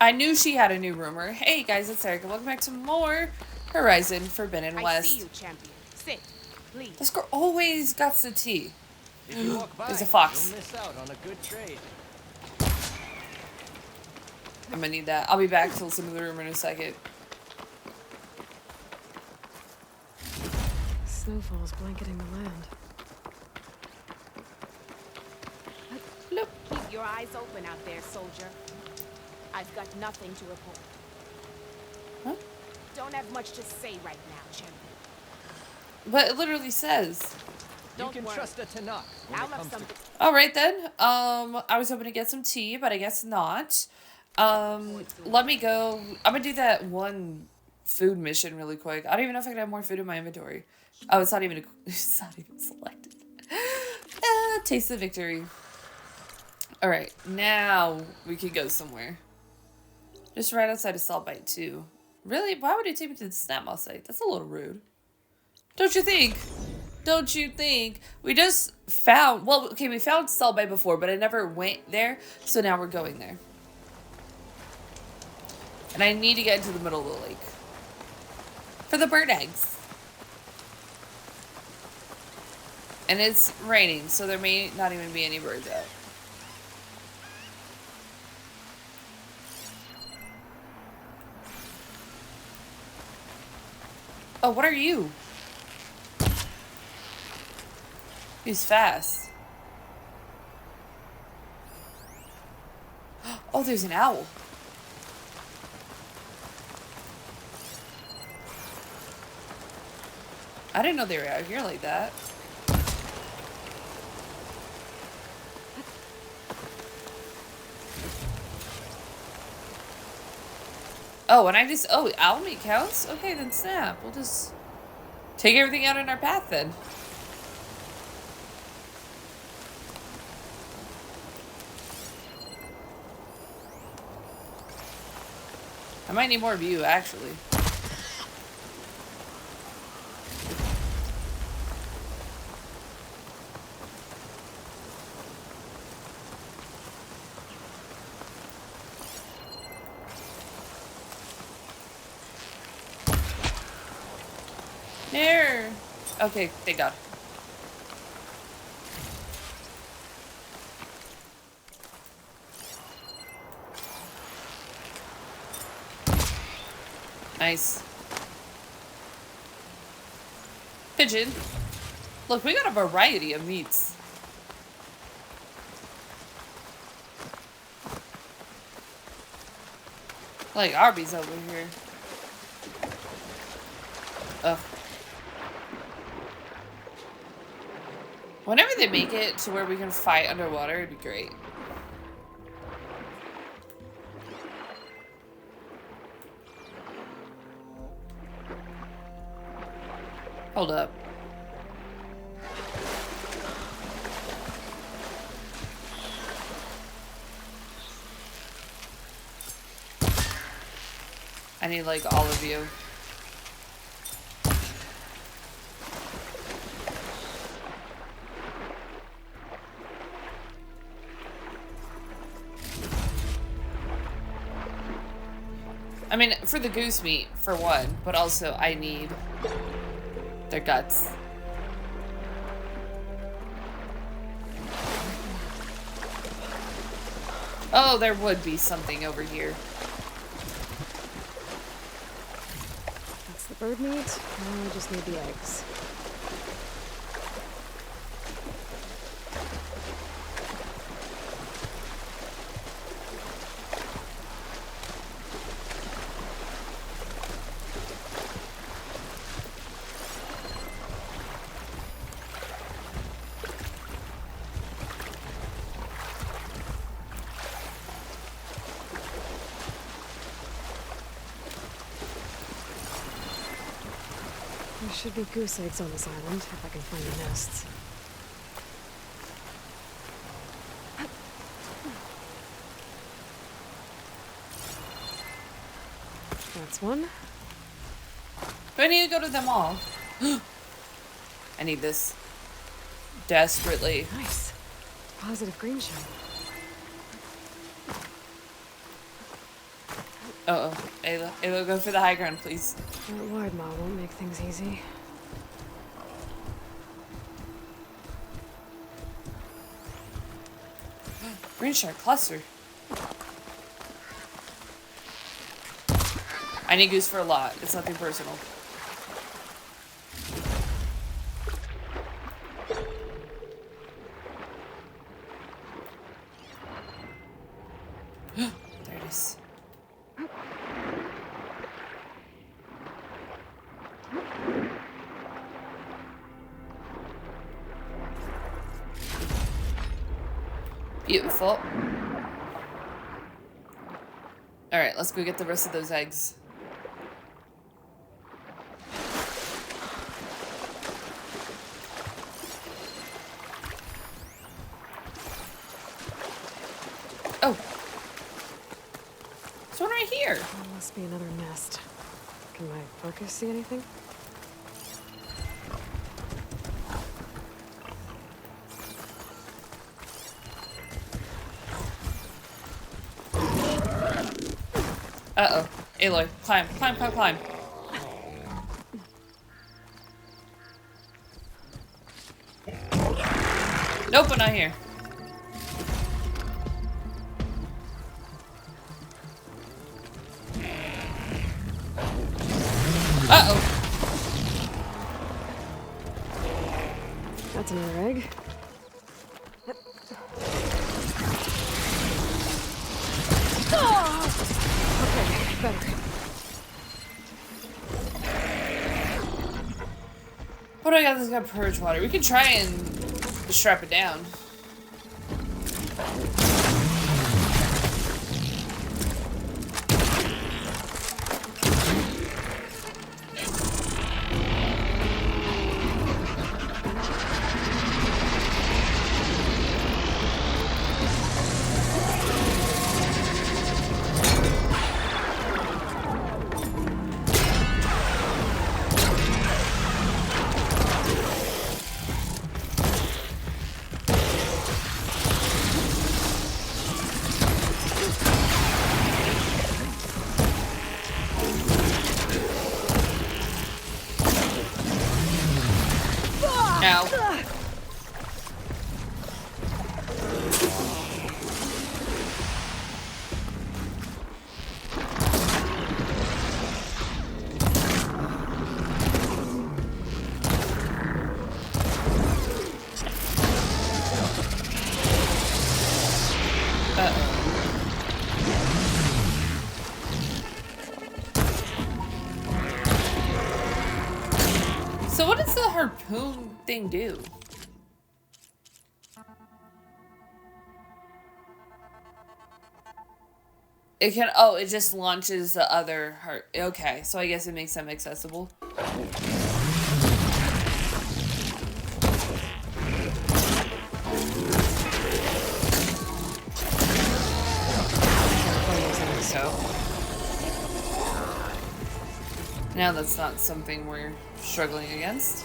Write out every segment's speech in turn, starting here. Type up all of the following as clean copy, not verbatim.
I knew she had a new rumor. Hey guys, it's Erica. Welcome back to more Horizon Forbidden I see West. you, champion. Sit, please. This girl always got the tea. If you walk There's a by, you'll fox. miss out on a good trade. I'm gonna need that. I'll be back to listen to the rumor in a second. Snowfall's blanketing the land. Look. Keep your eyes open out there, soldier. I've got nothing to report. Huh? Don't have much to say right now, champion. But it literally says. Don't You can worry. trust a Tanakh when I'll it have comes to... something. Alright then. I was hoping to get some tea, but I guess not. Let me go. I'm gonna do that one food mission really quick. I don't even know if I can have more food in my inventory. Oh, it's not even it's not even selected. Taste the victory. Alright, now we can go somewhere. Just right outside of Saltbite too. Really? Why would it take me to the snap mall site? That's a little rude. Don't you think? Don't you think? We just found, well, okay, we found Saltbite before, but I never went there, so now we're going there. And I need to get into the middle of the lake. For the bird eggs. And it's raining, so there may not even be any birds out. Oh, what are you? He's fast. Oh, there's an owl. I didn't know they were out here like that. Oh, and I just, oh, owl meat counts? Okay, then snap. We'll just take everything out in our path then. I might need more of you, actually. There. Okay, thank God. Nice. Pigeon. Look, we got a variety of meats. Like Arby's over here. Ugh. Whenever they make it to where we can fight underwater, it'd be great. Hold up. I need like all of you. I mean, for the goose meat, for one, but also I need their guts. Oh, there would be something over here. That's the bird meat. Now we just need the eggs. There should be goose eggs on this island, if I can find the nests. That's one. Do I need to go to them all? I need this. Desperately. Nice. Positive green shell. Uh oh. Ayla. Ayla, go for the high ground, please. That wide mall won't make things easy. Green shark cluster. I need goose for a lot. It's nothing personal. There it is. Beautiful. Alright, let's go get the rest of those eggs. Oh! There's one right here! There must be another nest. Can my focus see anything? Uh-oh. Aloy, climb, climb, climb, climb. Nope, but not here. Uh-oh. That's another egg. Okay, better. What do I got? This got purge water. We could try and strap it down. Ow. So what does the harpoon thing do? It can, oh, it just launches the other heart. Okay, so I guess it makes them accessible. So now that's not something we're struggling against.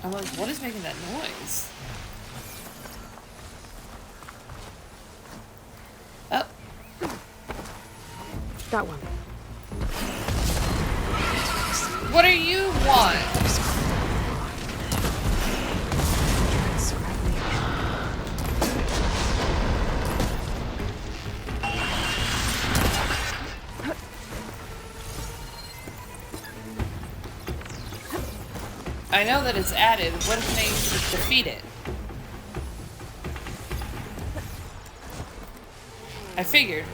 I'm like, what is making that noise? Oh. Got one. What do you want? Scrap me. I know that it's added. What if they defeat it? I figured.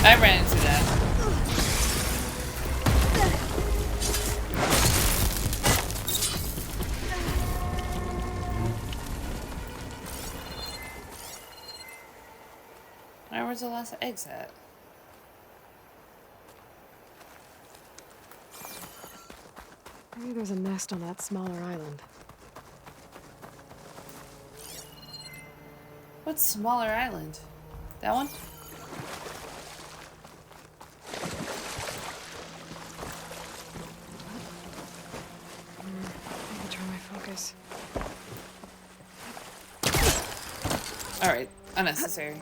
I ran into that. Now where's the last eggs at? Maybe there's a nest on that smaller island. What smaller island? That one? Maybe try my focus. Alright, unnecessary.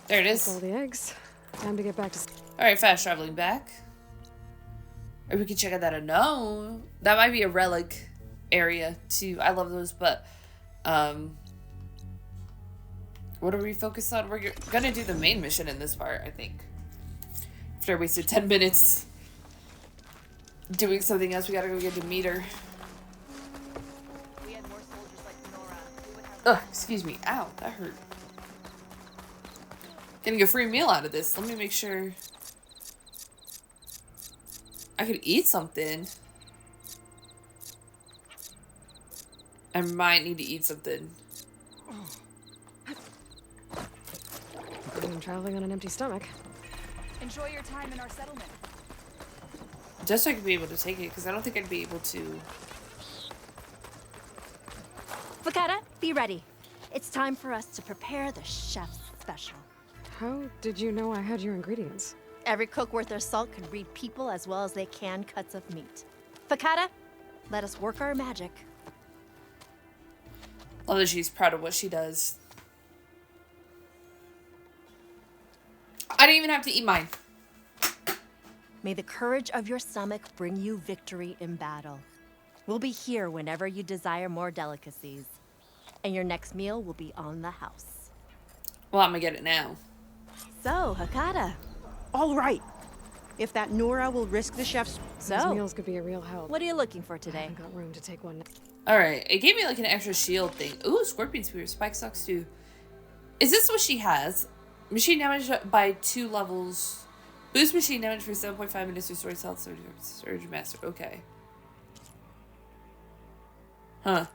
There it That's all is. the eggs. Time to get back to. Alright, fast traveling back. Or we could check out that unknown. That might be a relic area too. I love those, but what are we focused on? We're gonna do the main mission in this part, I think. After I wasted 10 minutes doing something else, we gotta go get Demeter. We had more soldiers like Nora. We would have Ugh, excuse me. Ow, that hurt. Getting a free meal out of this. Let me make sure I could eat something. I might need to eat something. I'm traveling on an empty stomach. enjoy your time in our settlement. Just so I could be able to take it, because I don't think I'd be able to. Vakata, be ready. It's time for us to prepare the chef's special. How did you know I had your ingredients? Every cook worth their salt can read people as well as they can cuts of meat. Vakata, let us work our magic. Love that she's proud of what she does. I didn't even have to eat mine. May the courage of your stomach bring you victory in battle. We'll be here whenever you desire more delicacies. And your next meal will be on the house. Well, I'm gonna get it now. So, Hakata, All right. If that Nora will risk the chef's... These so, meals could be a real help. what are you looking for I today? haven't got room to take one. Alright, it gave me like an extra shield thing. Ooh, Scorpion Spear, Spike Sucks too. Is this what she has? Machine damage by 2 levels. Boost machine damage for 7.5 minutes, restores health, Surge Master. Okay. Huh.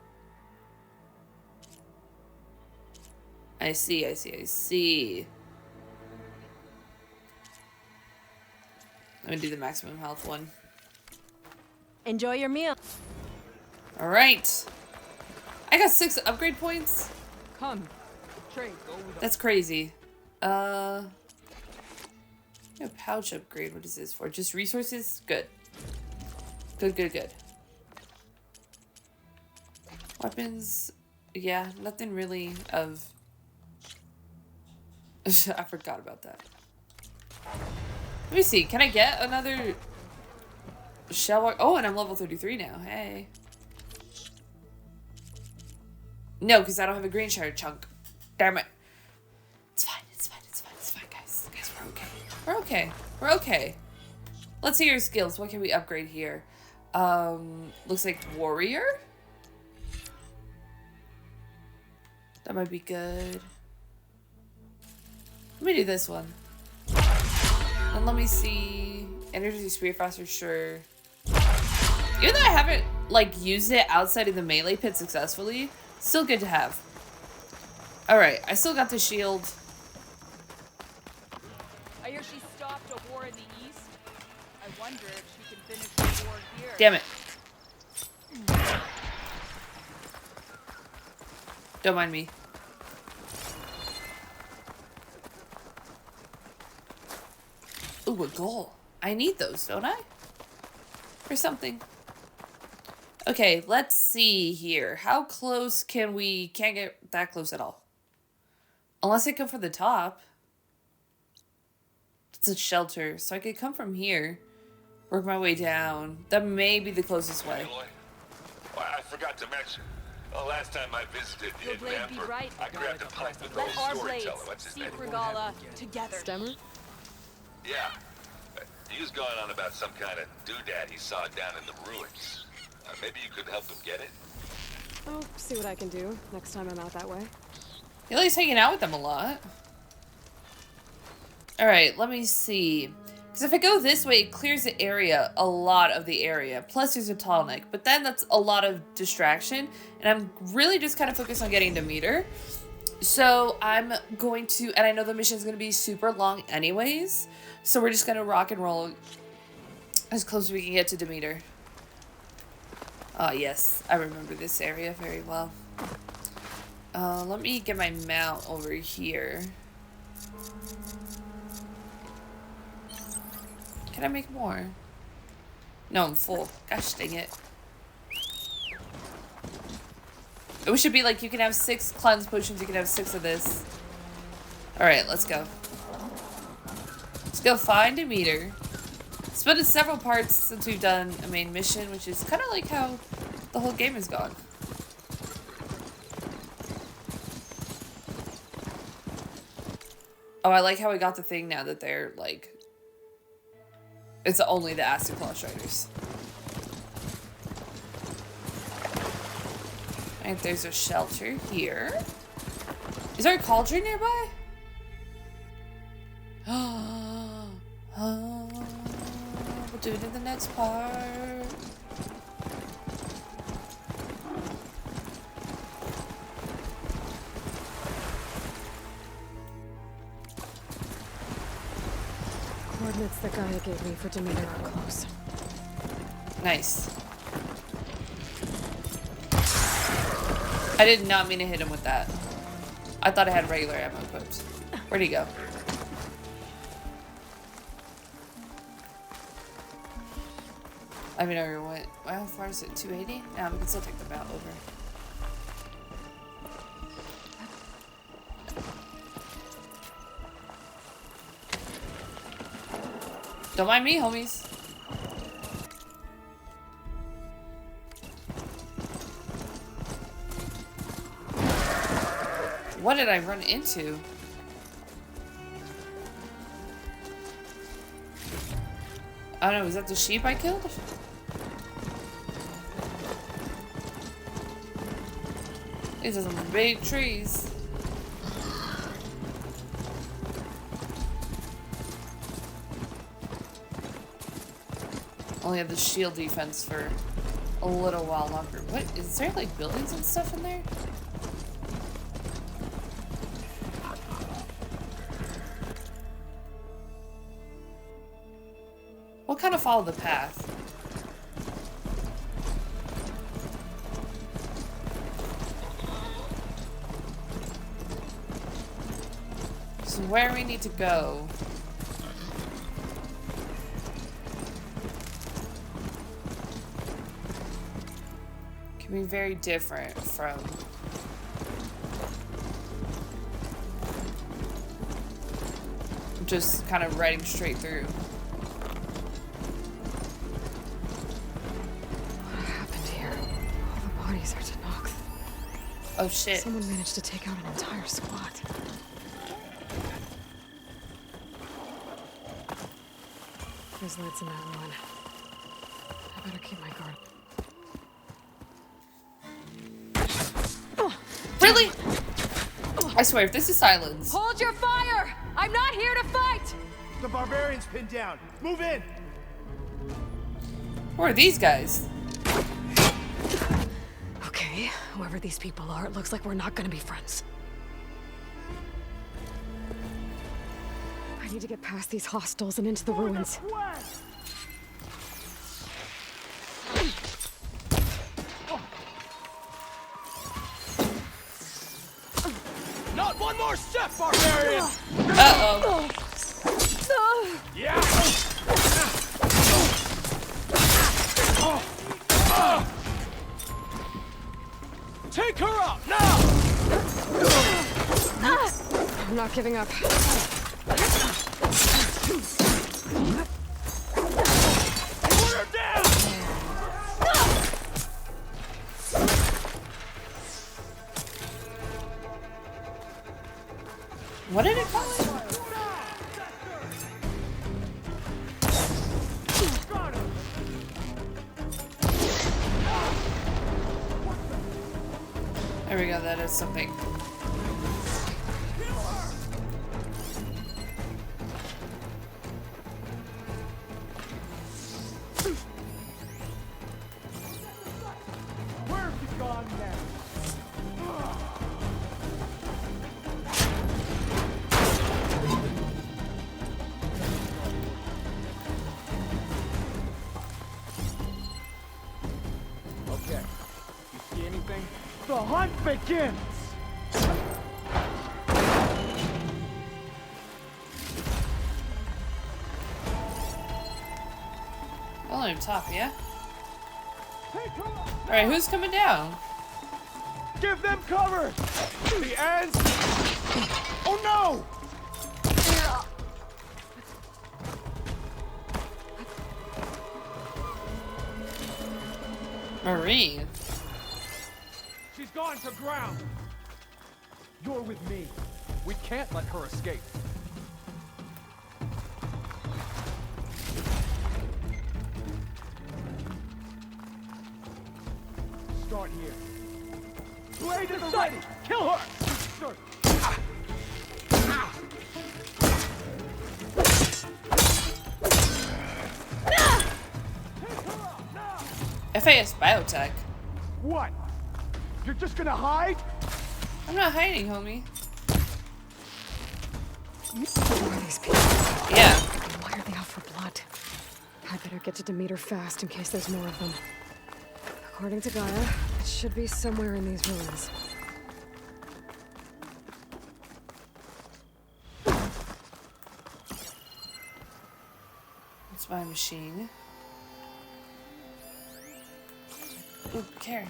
I see, I see, I see. Let me do the maximum health one. Enjoy your meal. Alright. I got 6 upgrade points. Come. Trade. Go with That's crazy. A pouch upgrade. What is this for? Just resources? Good. Good, good, good. Weapons. Yeah, nothing really of... I forgot about that. Let me see. Can I get another shell? Oh, and I'm level 33 now. Hey. No, because I don't have a green shard chunk. Damn it. It's fine. It's fine. It's fine. It's fine, guys. Guys, we're okay. We're okay. We're okay. Let's see your skills. What can we upgrade here? Looks like warrior. That might be good. Let me do this one. And let me see. Energy Spear Faster, sure. Even though I haven't, like, used it outside of the melee pit successfully, still good to have. Alright, I still got the shield. I hear she stopped a war in the east. I wonder if she can finish the war here. Damn it. Don't mind me. Ooh, a goal. I need those, don't I? For something. Okay, let's see here. How close can we... Can't get that close at all. Unless I come from the top. It's a shelter, so I could come from here. Work my way down. That may be the closest way. Aloy? Well, I forgot to mention. The last time I visited Your in blade be Bamford, right. I grabbed a pipe with Let old our blades storyteller. What's his seek name? Regala together. Stemmer? Yeah. He was going on about some kind of doodad he saw down in the ruins. Maybe you could help him get it? I'll see what I can do next time I'm out that way. He likes hanging out with them a lot. Alright, let me see. Because if I go this way, it clears the area, a lot of the area. Plus there's a tall neck. But then that's a lot of distraction. And I'm really just kind of focused on getting Demeter. So I'm going to, and I know the mission's going to be super long anyways. So we're just going to rock and roll as close as we can get to Demeter. Oh, yes. I remember this area very well. Let me get my mount over here. Can I make more? No, I'm full. Gosh dang it. It should be like you can have 6 cleanse potions, you can have 6 of this. Alright, let's go. Let's go find a meter. It's been in several parts since we've done a main mission, which is kind of like how the whole game has gone. Oh, I like how we got the thing now that they're like... It's only the Acid Claw Striders. Alright, there's a shelter here. Is there a cauldron nearby? We'll do it in the next part. Coordinates the guy gave me for Demeter are close. Nice. I did not mean to hit him with that. I thought I had regular ammo equipped. Where'd he go? I mean, I went. Well, how far is it? 280? No, we can still take the mount over. Don't mind me, homies. What did I run into? I don't know, was that the sheep I killed? These are some big trees. Only have the shield defense for a little while longer. What? Is there like buildings and stuff in there? We'll kind of follow the path. So where we need to go? Can be very different from just kind of riding straight through. What happened here? All the bodies are to knock. Oh shit. Someone managed to take out an entire squad. There's lights in that one. I better keep my guard. Really? I swear, if this is silence. Hold your fire! I'm not here to fight! The barbarian's pinned down. Move in! Who are these guys? Okay, whoever these people are, it looks like we're not gonna be friends. I need to get past these hostels and into the ruins. Not one more step, barbarian! Uh-oh. Yeah! Take her out, now! I'm not giving up. Put her down! What did it call it? There we go, that is something. Where have you gone now? Okay. anything, the hunt begins! Well, on top, yeah? Take her up! Alright, who's coming down? Give them cover! The ends! Oh no! Marie. She's gone to ground! You're with me. We can't let her escape. Start here. Blade to the ready! Kill her! Sir. FAS Biotech. What? You're just gonna hide? I'm not hiding, homie. Who are these people? Yeah. Why are they out for blood? I better get to Demeter fast in case there's more of them. According to Gaia, it should be somewhere in these ruins. It's my machine. Ooh, Karen.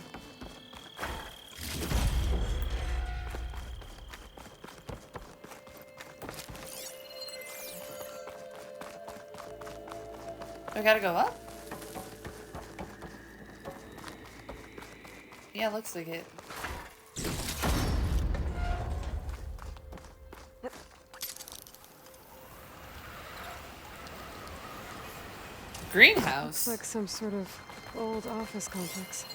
I gotta go up? Yeah, looks like it. Greenhouse? Looks like some sort of old office complex.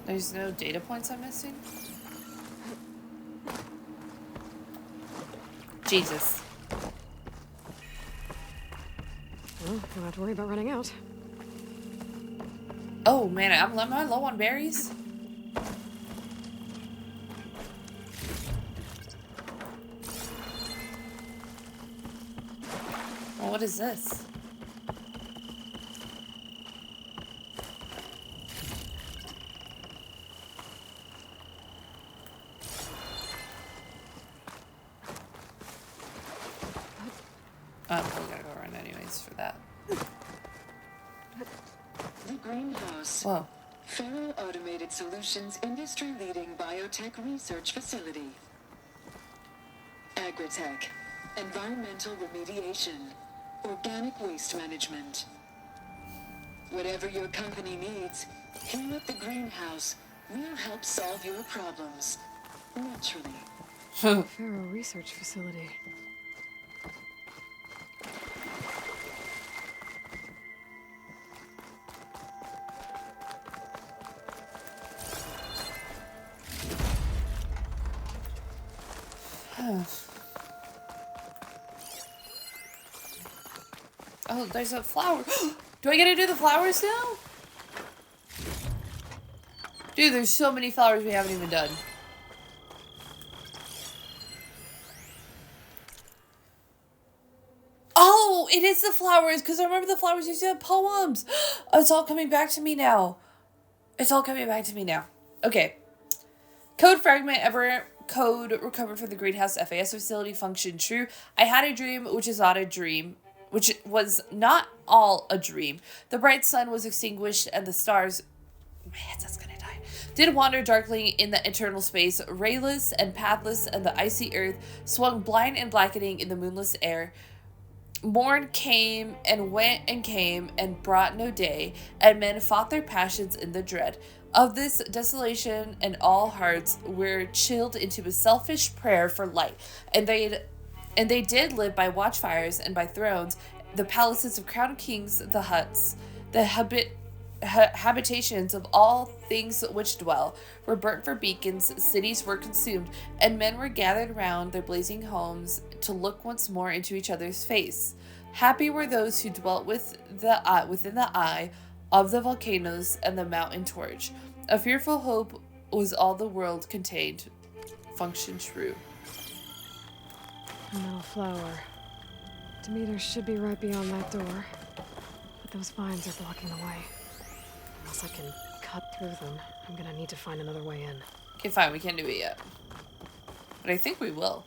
There's no data points I'm missing? Jesus. Well, don't have to worry about running out. Oh man, am I low on berries? Well, what is this? Oh, we gotta go run anyways for that. The Greenhouse. Whoa. Faro Automated Solutions industry-leading biotech research facility. Agritech. Environmental remediation. Organic waste management. Whatever your company needs, here at the Greenhouse, we'll help solve your problems. Naturally. Faro Research Facility. Oh, there's a flower. Do I get to do the flowers now? Dude, there's so many flowers we haven't even done. Oh, it is the flowers, because I remember the flowers used to have poems. It's all coming back to me now. It's all coming back to me now. Okay. Code fragment ever code recovered from the greenhouse FAS facility functioned true. I had a dream, which is not a dream. Which was not all a dream. The bright sun was extinguished and the stars... Man, that's gonna die. Did wander darkly in the eternal space, rayless and pathless, and the icy earth swung blind and blackening in the moonless air. Morn came and went and came and brought no day, and men fought their passions in the dread of this desolation, and all hearts were chilled into a selfish prayer for light, and they did live by watchfires and by thrones, the palaces of crowned kings, the huts, the habitations of all things which dwell, were burnt for beacons, cities were consumed, and men were gathered round their blazing homes to look once more into each other's face. Happy were those who dwelt within the eye of the volcanoes and the mountain torch. A fearful hope was all the world contained. Function true. A metal flower. Demeter should be right beyond that door. But those vines are blocking the way. Unless I can cut through them, I'm gonna need to find another way in. Okay, fine, we can't do it yet. But I think we will.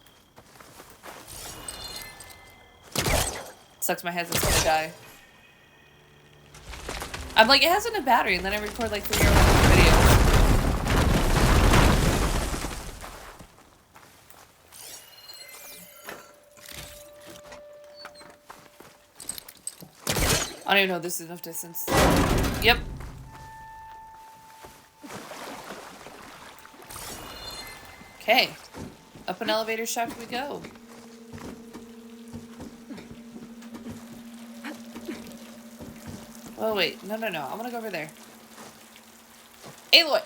Sucks my headset's gonna die. I'm like, it has a battery, and then I record like 3 hours of videos. I don't even know if this is enough distance. Yep. Okay. Up an elevator shaft we go. Oh wait, no. I wanna go over there. Aloy!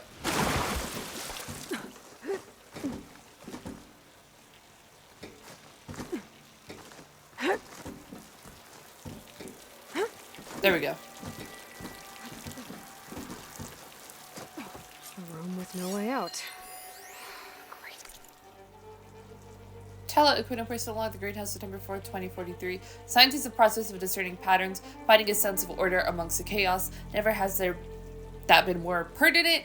There we go. A room with no way out. Great. Tala Equinopolis along the greenhouse September 4th, 2043. Scientists in the process of discerning patterns, finding a sense of order amongst the chaos. Never has that been more pertinent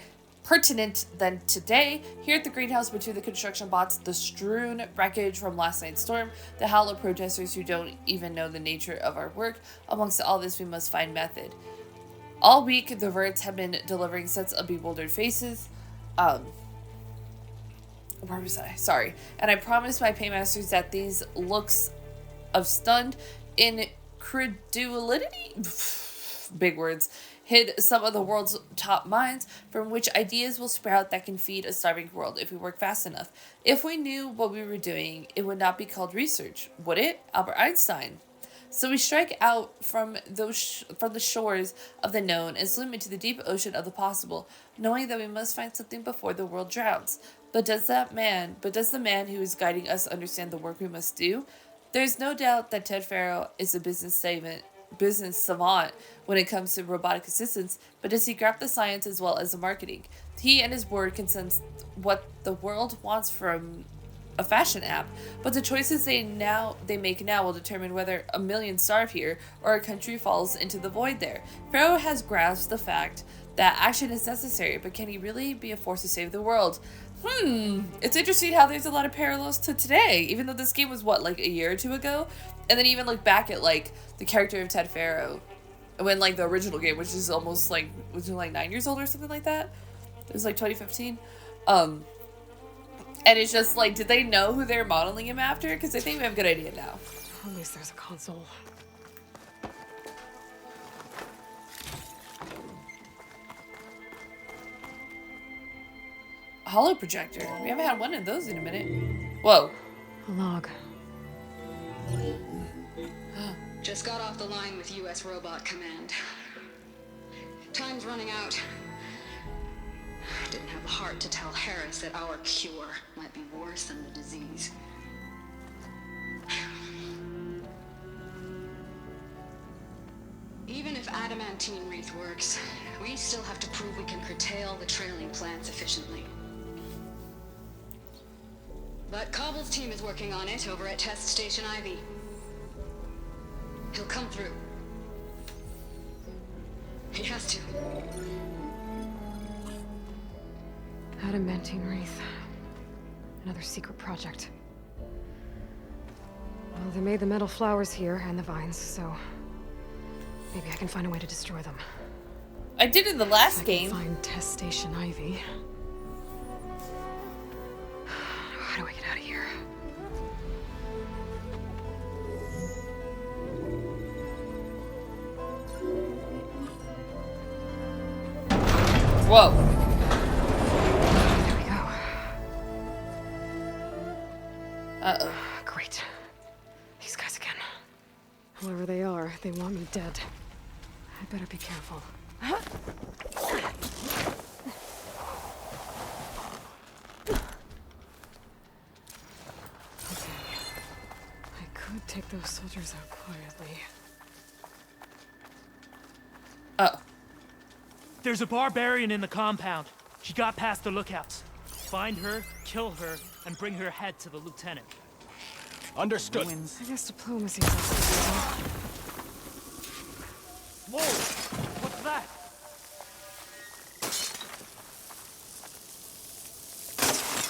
than today. Here at the greenhouse, between the construction bots, the strewn wreckage from last night's storm, the hollow protesters who don't even know the nature of our work. Amongst all this, we must find method. All week, the verts have been delivering sets of bewildered faces. Where was I? Sorry. And I promised my paymasters that these looks of stunned incredulity, big words, hid some of the world's top minds from which ideas will sprout that can feed a starving world if we work fast enough. If we knew what we were doing, it would not be called research, would it? Albert Einstein. So we strike out from the shores of the known and swim into the deep ocean of the possible, knowing that we must find something before the world drowns. But does the man who is guiding us understand the work we must do? There is no doubt that Ted Farrow is a business savant when it comes to robotic assistance, but does he grasp the science as well as the marketing? He and his board can sense what the world wants from a fashion app, but the choices they make now will determine whether a million starve here or a country falls into the void there. Farrow has grasped the fact that action is necessary, but can he really be a force to save the world? It's interesting how there's a lot of parallels to today, even though this game was, what, like a year or two ago? And then even look back at, like, the character of Ted Farrow, when, like, the original game, which is almost, like, was it, like, 9 years old or something like that? It was, like, 2015. And it's just, like, did they know who they were modeling him after? Because I think we have a good idea now. At least there's a console. Hollow projector. We haven't had one of those in a minute. Whoa. A log. Just got off the line with U.S. Robot Command. Time's running out. Didn't have the heart to tell Harris that our cure might be worse than the disease. Even if adamantine wreath works, we still have to prove we can curtail the trailing plants efficiently. But Cobble's team is working on it over at Test Station Ivy. He'll come through. He has to. Adamantine wreath. Another secret project. Well, they made the metal flowers here and the vines, so maybe I can find a way to destroy them. I did in the last I can game. find Test Station Ivy. How do I get out of here? Whoa. There we go. Uh-oh. Great. These guys again. Whoever they are, they want me dead. I better be careful. Okay. I could take those soldiers out quietly. Oh. There's a barbarian in the compound. She got past the lookouts. Find her, kill her, and bring her head to the lieutenant. Understood. I guess diplomacy's also Whoa! What's that?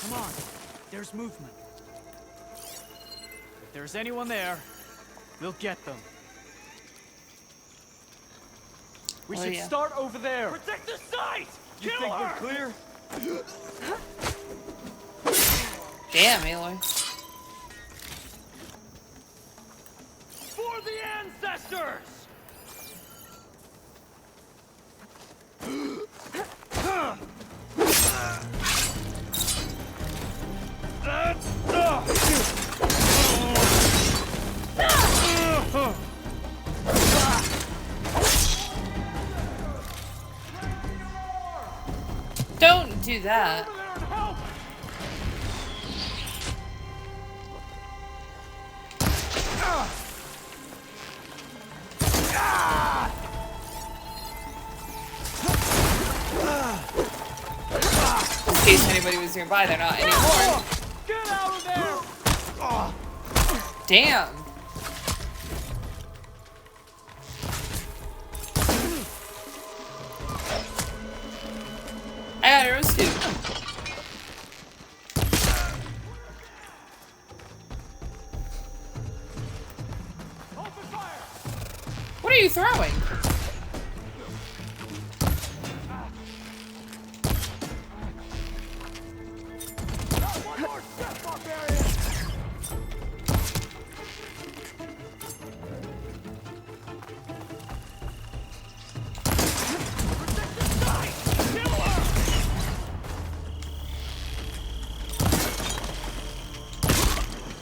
Come on. There's movement. If there's anyone there, we'll get them. We Oh, should yeah. start over there. Protect the site! You Kill think her! we're clear? Damn, Aloy. For the ancestors! Don't do that. In case anybody was nearby, they're not anymore. Get out of there! Damn. I got arrows too. What are you throwing?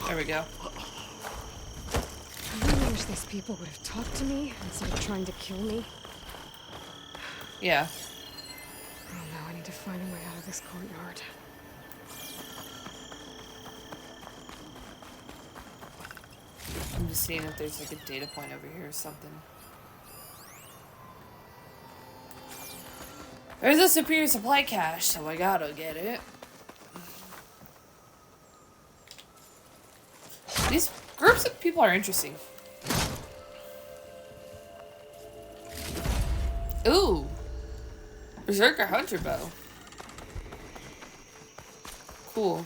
There we go. I really wish these people would have talked to me instead of trying to kill me. Yeah. I don't know, I need to find a way out of this courtyard. I'm just seeing if there's like a data point over here or something. There's a superior supply cache, so I gotta get it. These groups of people are interesting. Ooh. Berserker Hunter Bow. Cool.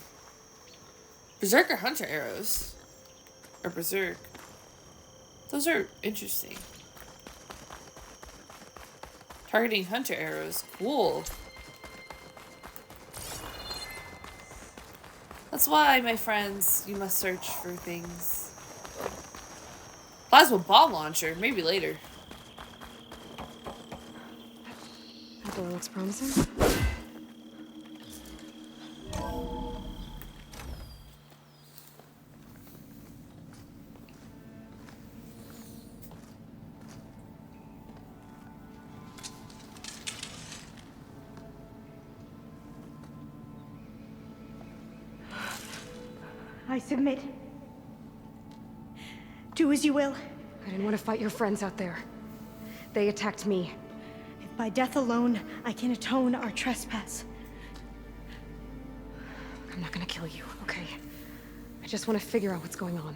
Berserker Hunter Arrows. Or Berserk. Those are interesting. Targeting Hunter Arrows. Cool. That's why, my friends, you must search for things. Plasma bomb launcher. Maybe later. That door looks promising. I submit. Do as you will. I didn't want to fight your friends out there. They attacked me. If by death alone I can atone our trespass. I'm not gonna kill you, okay? I just want to figure out what's going on.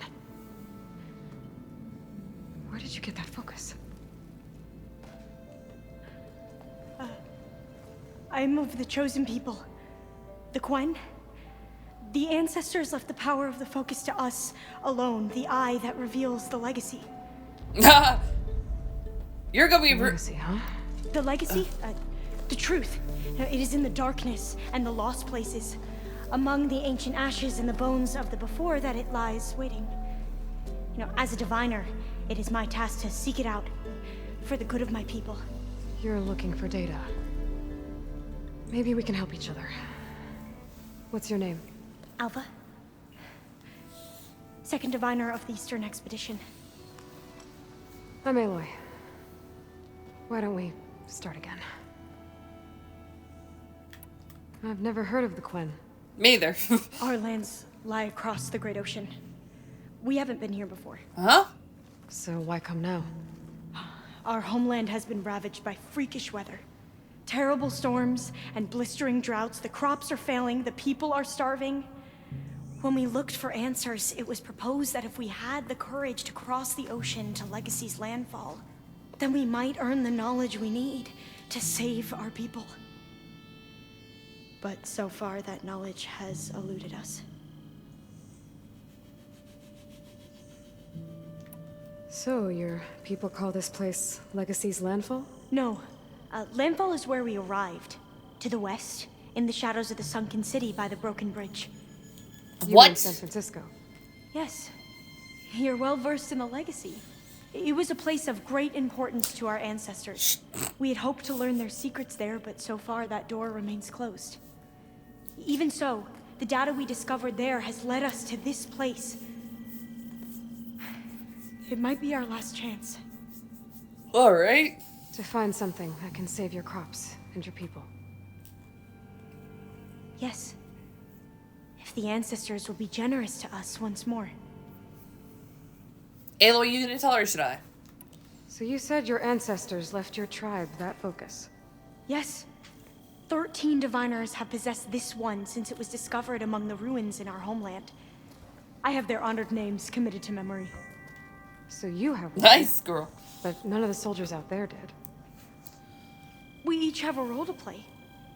Where did you get that focus? I am of the chosen people. The Quen. The ancestors left the power of the focus to us alone, the eye that reveals the legacy. You're gonna be Legacy, huh? The legacy? The truth. It is in the darkness and the lost places. Among the ancient ashes and the bones of the before that it lies waiting. You know, as a diviner, it is my task to seek it out for the good of my people. You're looking for data. Maybe we can help each other. What's your name? Alva. Second diviner of the Eastern Expedition. I'm Aloy. Why don't we start again? I've never heard of the Quen. Me either. Our lands lie across the Great Ocean. We haven't been here before. Huh? So why come now? Our homeland has been ravaged by freakish weather. Terrible storms and blistering droughts. The crops are failing, the people are starving. When we looked for answers, it was proposed that if we had the courage to cross the ocean to Legacy's landfall, then we might earn the knowledge we need to save our people. But so far, that knowledge has eluded us. So, your people call this place Legacy's landfall? No. Landfall is where we arrived. To the west, in the shadows of the sunken city by the broken bridge. You What? mean San Francisco? Yes. You're well versed in the legacy. It was a place of great importance to our ancestors. We had hoped to learn their secrets there, but so far that door remains closed. Even so, the data we discovered there has led us to this place. It might be our last chance. All right. To find something that can save your crops and your people. Yes. If the ancestors will be generous to us once more. Aloy, you gonna tell her or should I? So you said your ancestors left your tribe that focus? Yes. 13 diviners have possessed this one since it was discovered among the ruins in our homeland. I have their honored names committed to memory. So you have one. Nice girl. But none of the soldiers out there did. We each have a role to play.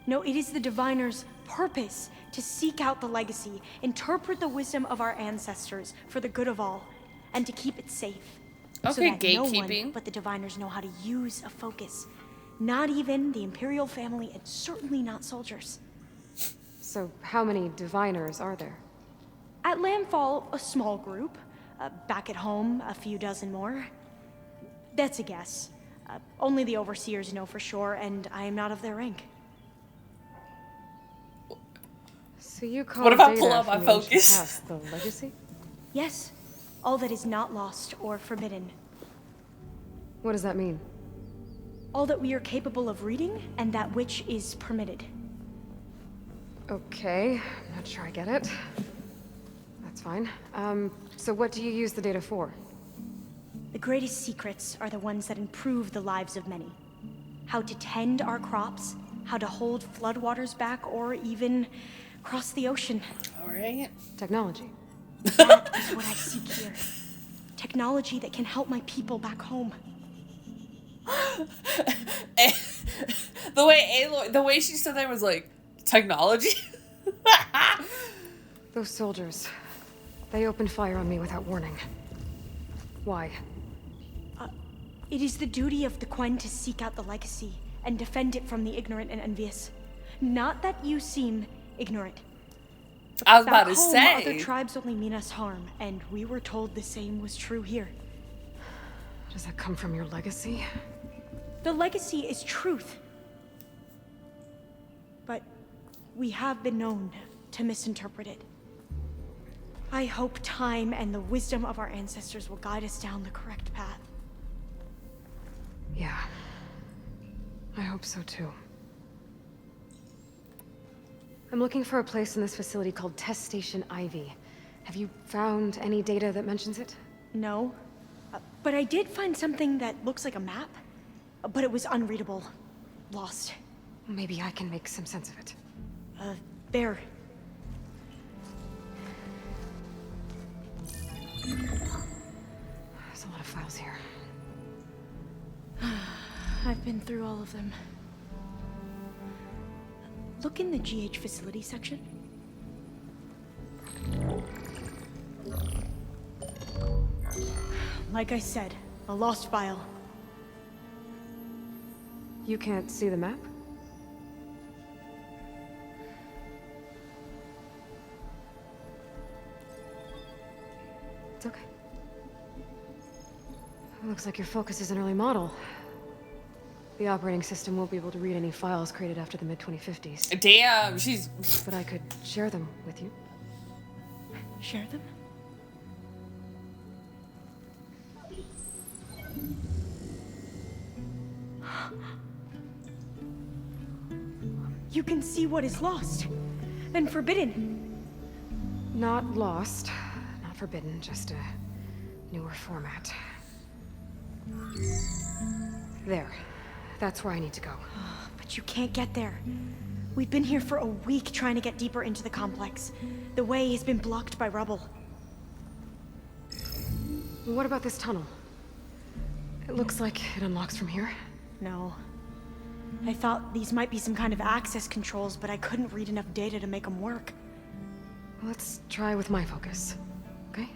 No, it is the diviner's purpose to seek out the legacy, interpret the wisdom of our ancestors for the good of all, and to keep it safe. So Okay, that no gatekeeping. one but the diviners know how to use a focus. Not even the Imperial family, and certainly not soldiers. So how many diviners are there? At Landfall, a small group. Back at home, a few dozen more. That's a guess. Only the overseers know for sure, and I am not of their rank. So you call What if I data pull out my from the ancient focus? past the legacy? Yes, all that is not lost or forbidden. What does that mean? All that we are capable of reading, and that which is permitted. Okay, I'm not sure I get it. That's fine. So what do you use the data for? The greatest secrets are the ones that improve the lives of many. How to tend our crops, how to hold floodwaters back, or even cross the ocean. All right. Technology. That is what I seek here. Technology that can help my people back home. The way she stood there was like, technology? Those soldiers. They opened fire on me without warning. Why? It is the duty of the Quen to seek out the legacy and defend it from the ignorant and envious. Not that you seem ignorant. I was about Back to home, say. other tribes only mean us harm, and we were told the same was true here. Does that come from your legacy? The legacy is truth. But we have been known to misinterpret it. I hope time and the wisdom of our ancestors will guide us down the correct path. Yeah. I hope so too. I'm looking for a place in this facility called Test Station Ivy. Have you found any data that mentions it? No. But I did find something that looks like a map. But it was unreadable. Lost. Maybe I can make some sense of it. There. There's a lot of files here. I've been through all of them. Look in the GH facility section. Like I said, a lost file. You can't see the map? It's okay. It looks like your focus is an early model. The operating system won't be able to read any files created after the mid-2050s. Damn, she's... But I could share them with you. Share them? You can see what is lost and forbidden. Not lost, not forbidden, just a newer format. There. That's where I need to go. But you can't get there. We've been here for a week trying to get deeper into the complex. The way has been blocked by rubble. What about this tunnel? It looks like it unlocks from here. No. I thought these might be some kind of access controls, but I couldn't read enough data to make them work. Let's try with my focus, okay?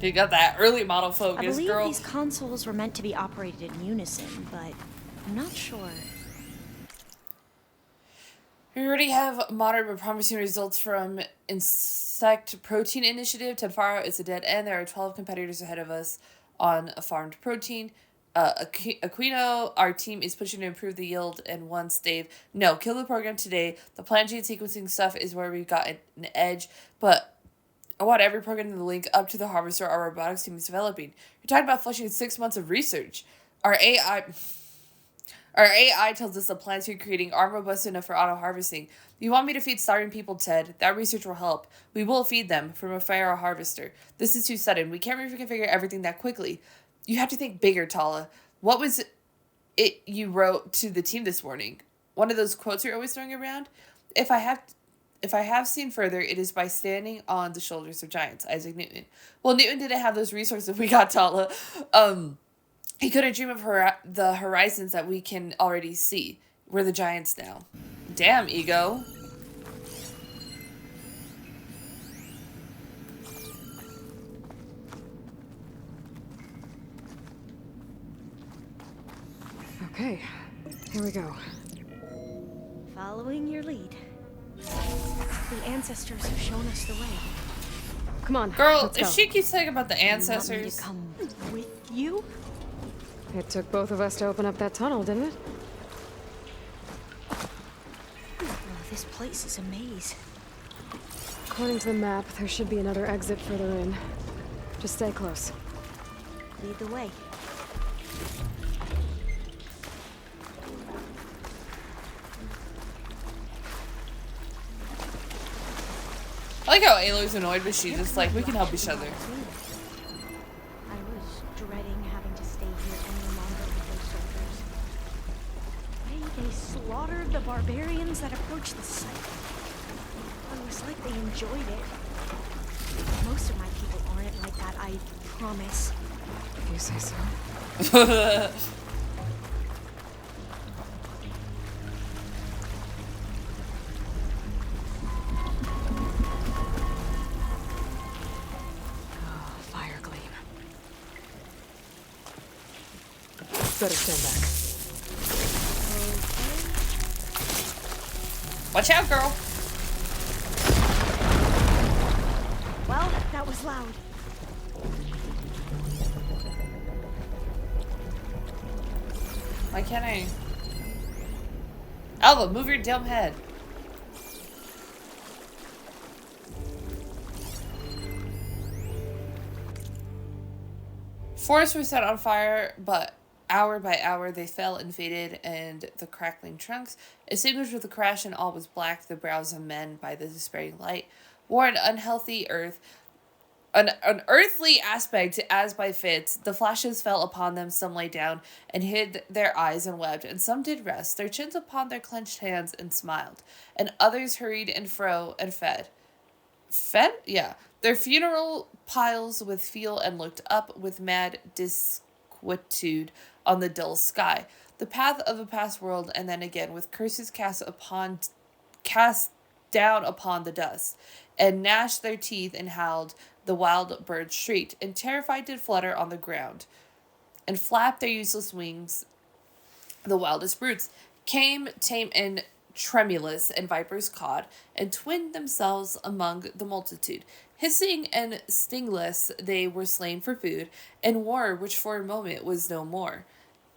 You got that early model I focus, believe girl. these consoles were meant to be operated in unison, but I'm not sure. We already have moderate but promising results from Insect Protein Initiative. Tenfaro is a dead end. There are 12 competitors ahead of us on a farmed protein. Aquino, our team is pushing to improve the yield, and once they've kill the program today. The plant gene sequencing stuff is where we've got an edge, but I want every program in the link up to the harvester our robotics team is developing. You're talking about flushing 6 months of research. Our AI tells us the plants you're creating aren't robust enough for auto-harvesting. You want me to feed starving people, Ted? That research will help. We will feed them from a Pharaoh harvester. This is too sudden. We can't reconfigure everything that quickly. You have to think bigger, Tala. What was it you wrote to the team this morning? One of those quotes you're always throwing around? If I have seen further, it is by standing on the shoulders of giants. Isaac Newton. Well, Newton didn't have those resources we got, Tala. He couldn't dream of the horizons that we can already see. We're the giants now. Damn, ego. Okay, here we go. Following your lead. The ancestors have shown us the way. Come on, Girl, let's if go. she keeps talking about the You want me ancestors. to come with you? It took both of us to open up that tunnel, didn't it? Oh, this place is a maze. According to the map, there should be another exit further in. Just stay close. Lead the way. I like how Aloy's annoyed, but she's just like, we can help each other. I was dreading having to stay here any longer with those soldiers. They slaughtered the barbarians that approached the site. It was like they enjoyed it. Most of my people aren't like that, I promise. If you say so. Fire gleam. Better stand back. Watch out, girl. Well, that was loud. Why can't I? Alva, move your dumb head. Forests were set on fire, but hour by hour they fell and faded, and the crackling trunks, extinguished with a crash, and all was black. The brows of men by the despairing light wore an unhealthy an earthly aspect as by fits. The flashes fell upon them, some lay down and hid their eyes and wept, and some did rest, their chins upon their clenched hands and smiled, and others hurried and fro and fed? Yeah. Their funeral piles with feel and looked up with mad disquietude on the dull sky, the path of a past world, and then again with curses cast down upon the dust, and gnashed their teeth and howled. The wild birds shrieked, and terrified did flutter on the ground, and flap their useless wings. The wildest brutes came tame and tremulous, and vipers cawed, and twinned themselves among the multitude. Hissing and stingless, they were slain for food, and war, which for a moment was no more,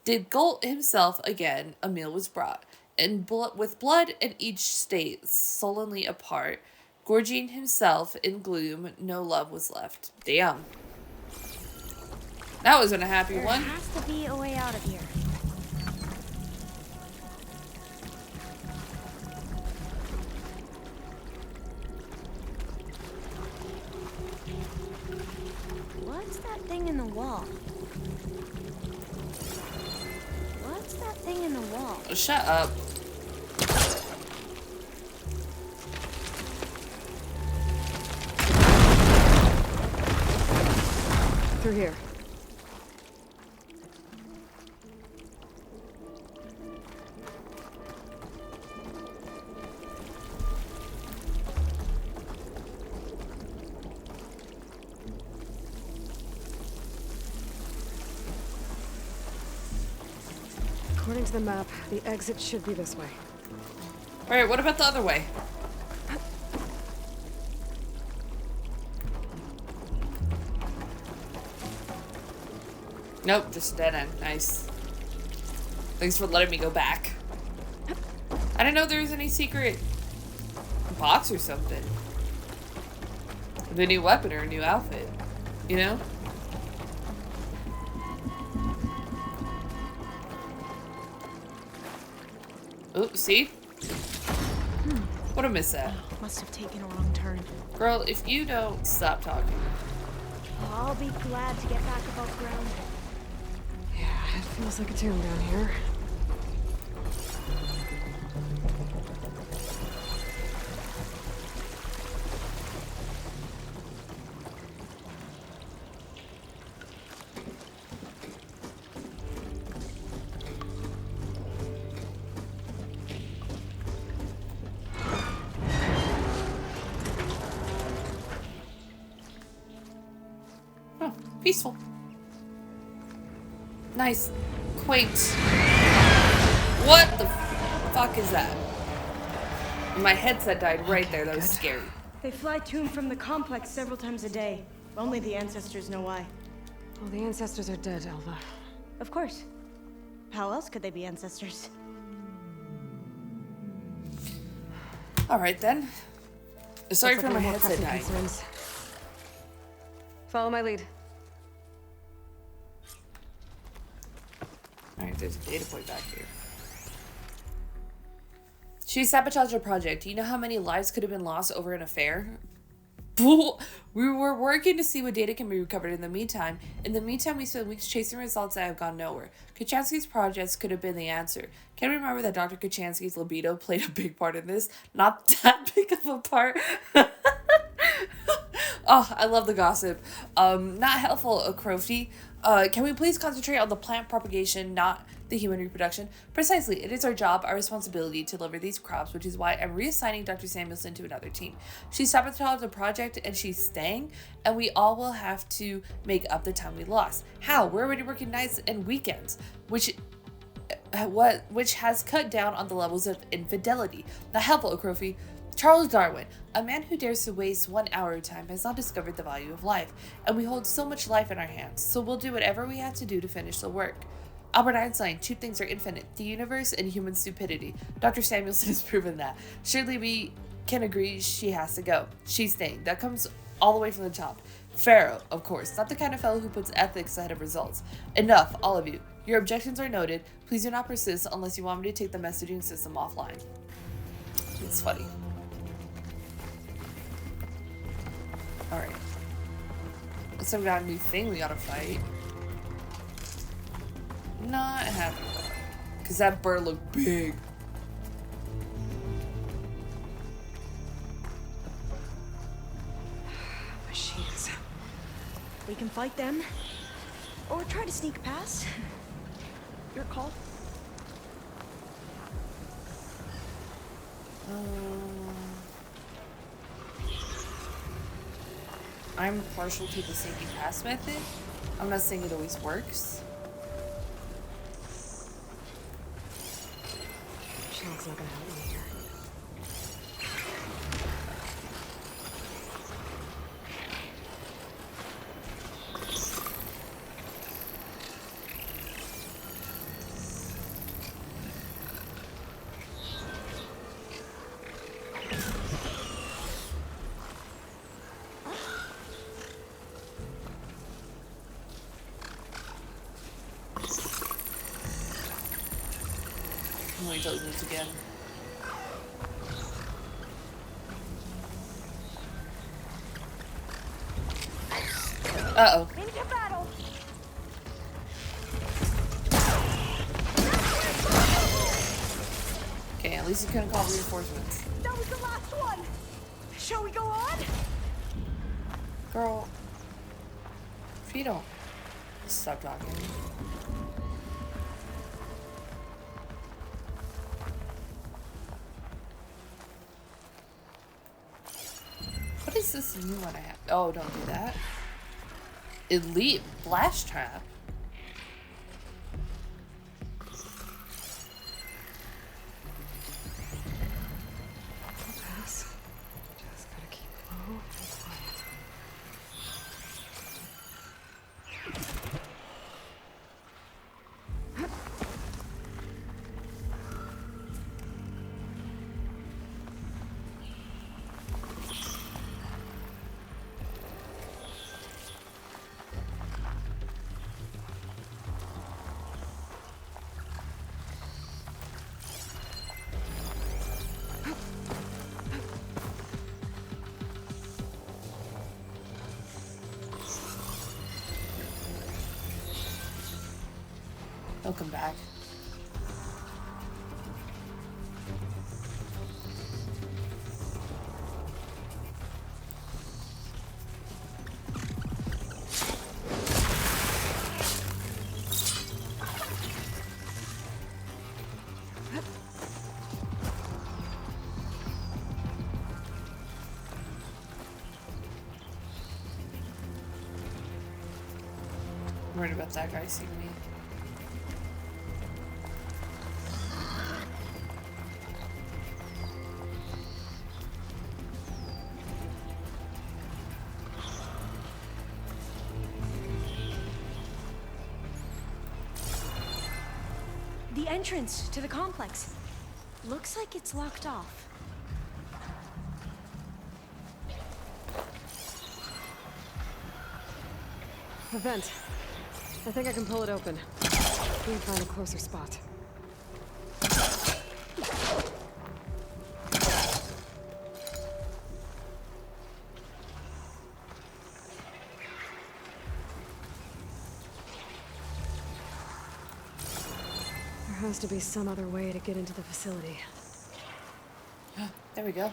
did gulp himself again. A meal was brought, and with blood in each state sullenly apart, gorging himself in gloom, no love was left. Damn. That wasn't a happy one. There has to be a way out of here. What's that thing in the wall? What's that thing in the wall. Shut up. Through here. According to the map, the exit should be this way. Alright, what about the other way? Nope, just a dead end. Nice. Thanks for letting me go back. I didn't know there was any secret box or something. With a new weapon or a new outfit. You know? Oh, see? What a miss at. Must have taken a wrong turn. Girl, if you don't stop talking. I'll be glad to get back above ground. Yeah, it feels like a tomb down here. Oh, peaceful. Nice. Quaint. What the fuck is that? My headset died right there. That was scary. They fly to and from the complex several times a day. Only the ancestors know why. Well, the ancestors are dead, Elva. Of course. How else could they be ancestors? Alright then. Sorry Looks for like my no more headset pressing dying. concerns. Follow my lead. Alright, there's a data point back here. She sabotaged our project. Do you know how many lives could have been lost over an affair? We were working to see what data can be recovered in the meantime. In the meantime, we spent weeks chasing results that have gone nowhere. Kachansky's projects could have been the answer. Can you remember that Dr. Kachansky's libido played a big part in this? Not that big of a part. Oh, I love the gossip. Not helpful, Crofty. Can we please concentrate on the plant propagation, not the human reproduction? Precisely, it is our job, our responsibility to deliver these crops, which is why I'm reassigning Dr. Samuelson to another team. She sabotaged the project and she's staying, and we all will have to make up the time we lost. How? We're already working nights and weekends, which has cut down on the levels of infidelity. Not helpful, Crofty. Charles Darwin, a man who dares to waste 1 hour of time, has not discovered the value of life, and we hold so much life in our hands, so we'll do whatever we have to do to finish the work. Albert Einstein, two things are infinite, the universe and human stupidity. Dr. Samuelson has proven that. Surely we can agree she has to go. She's staying. That comes all the way from the top. Pharaoh, of course, not the kind of fellow who puts ethics ahead of results. Enough, all of you. Your objections are noted. Please do not persist unless you want me to take the messaging system offline. It's funny. Alright. So we got a new thing we gotta fight. Not happy with that. Because that bird looked big. Machines. We can fight them, or try to sneak past. Your call. I'm partial to the sneaking past method. I'm not saying it always works. Shell's not gonna help me here. Wait till it moves again. Uh-oh. Into battle. guess you couldn't call reinforcements. That was the last one. Shall we go on? Girl, if you don't stop talking. What is this new one I have? Oh, don't do that. Elite blast trap. Pass. Just gotta keep low and quiet. He'll come back. I'm worried about that guy seeing me. The entrance to the complex. Looks like it's locked off. A vent. I think I can pull it open. We can find a closer spot. There has to be some other way to get into the facility. There we go.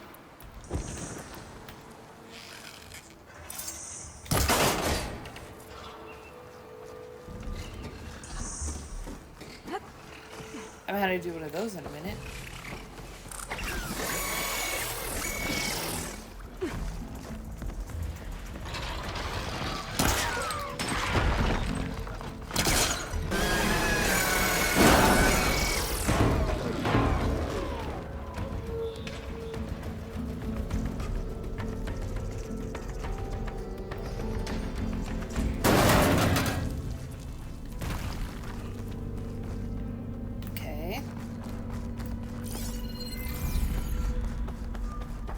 I'm gonna do one of those in a minute.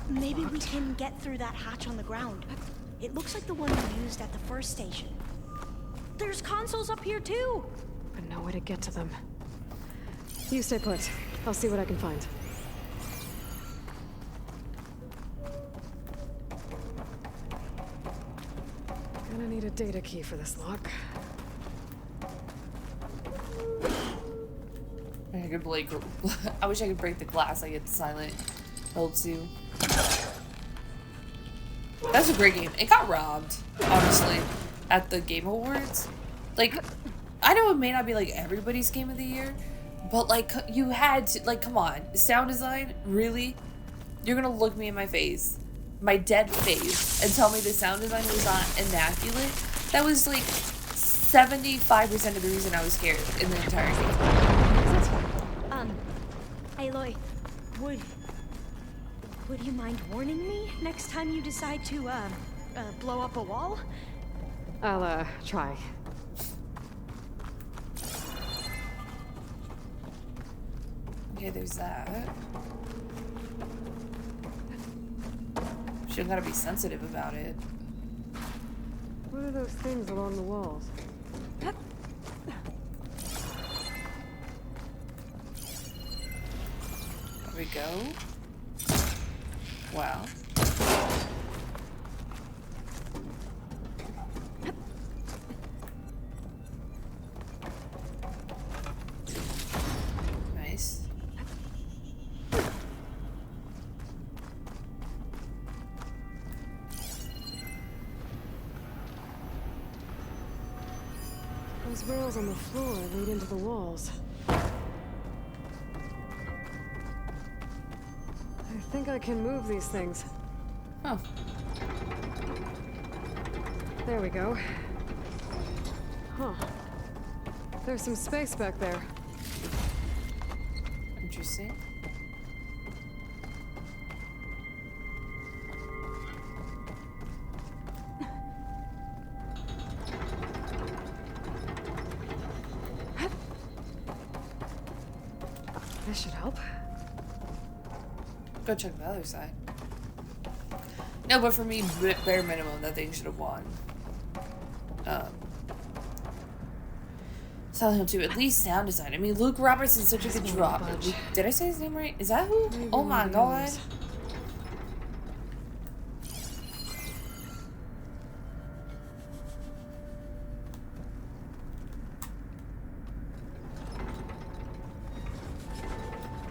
Maybe we can get through that hatch on the ground. It looks like the one we used at the first station. There's consoles up here too! But no way to get to them. You stay put. I'll see what I can find. Gonna need a data key for this lock. I could break. I wish I could break the glass like it's Silent Hill 2. That's a great game. It got robbed, honestly, at the Game Awards. Like, I know it may not be like everybody's game of the year, but like you had to, like, come on, sound design, really? You're gonna look me in my face, my dead face, and tell me the sound design was not immaculate? That was like 75% of the reason I was scared in the entire game. Aloy, would you mind warning me next time you decide to, blow up a wall? I'll, try. Okay, there's that. She gotta be sensitive about it. What are those things along the walls? There we go. Wow. Nice. Those rails on the floor lead into the walls. I think I can move these things. Huh. There we go. Huh. There's some space back there. Interesting. This should help. Go check the other side. No, but for me, bare minimum, that thing should have won. Silent Hill 2, at least sound design. I mean, Luke Robertson's such a good drop. Did I say his name right? Is that who? Maybe Oh my god. yours.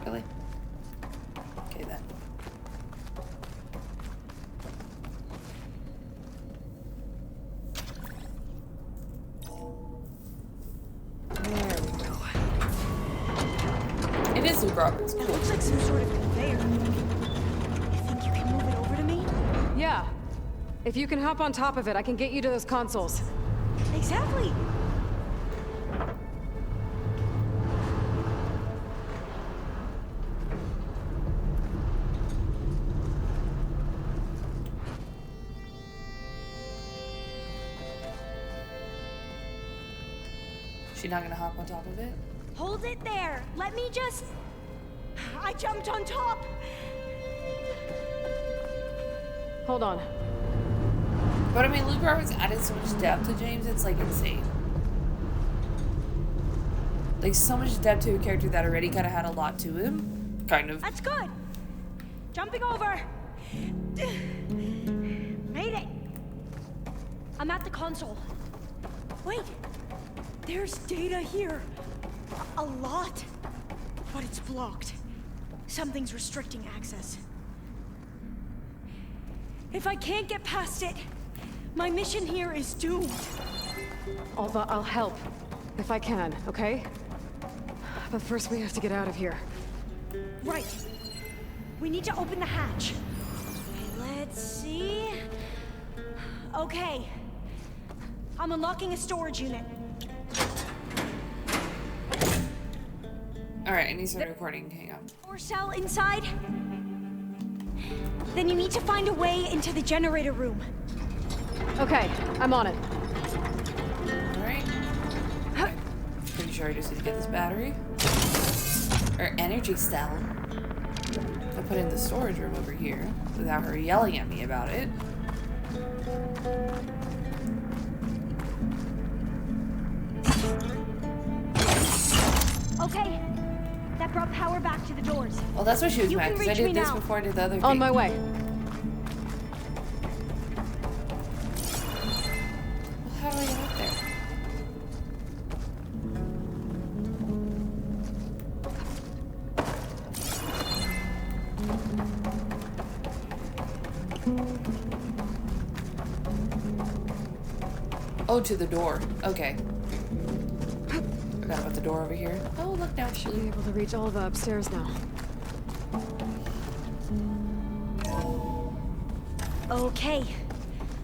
Really? Okay then. There we go. It is Luke Roberts. It Cool. looks like some sort of conveyor. You think you can move it over to me? Yeah. If you can hop on top of it, I can get you to those consoles. Exactly. She not gonna hop on top of it? Hold it there. Let me just... I jumped on top. Hold on. But I mean, Luke Roberts added so much depth to James, it's like insane. Like, so much depth to a character that already kind of had a lot to him. Kind of. That's good. Jumping over. Made it. I'm at the console. Wait. There's data here. A lot. But it's blocked. Something's restricting access. If I can't get past it, my mission here is doomed. Alva, I'll help. If I can, okay? But first we have to get out of here. Right. We need to open the hatch. Okay, let's see. Okay. I'm unlocking a storage unit. Alright, I need to start recording. Hang on. Power cell inside. Then you need to find a way into the generator room. Okay, I'm on it. Alright. Pretty sure I just need to get this battery. Or energy cell. I'll put it in the storage room over here without her yelling at me about it. Okay. That brought power back to the doors. Well, that's what she was You mad can because I reach did me this now. before I did the other thing. On my way. Well, how do I get up there? Oh, to the door. Okay. Forgot about the door over here. Oh, look now. Should be able to reach Alva upstairs now. Okay.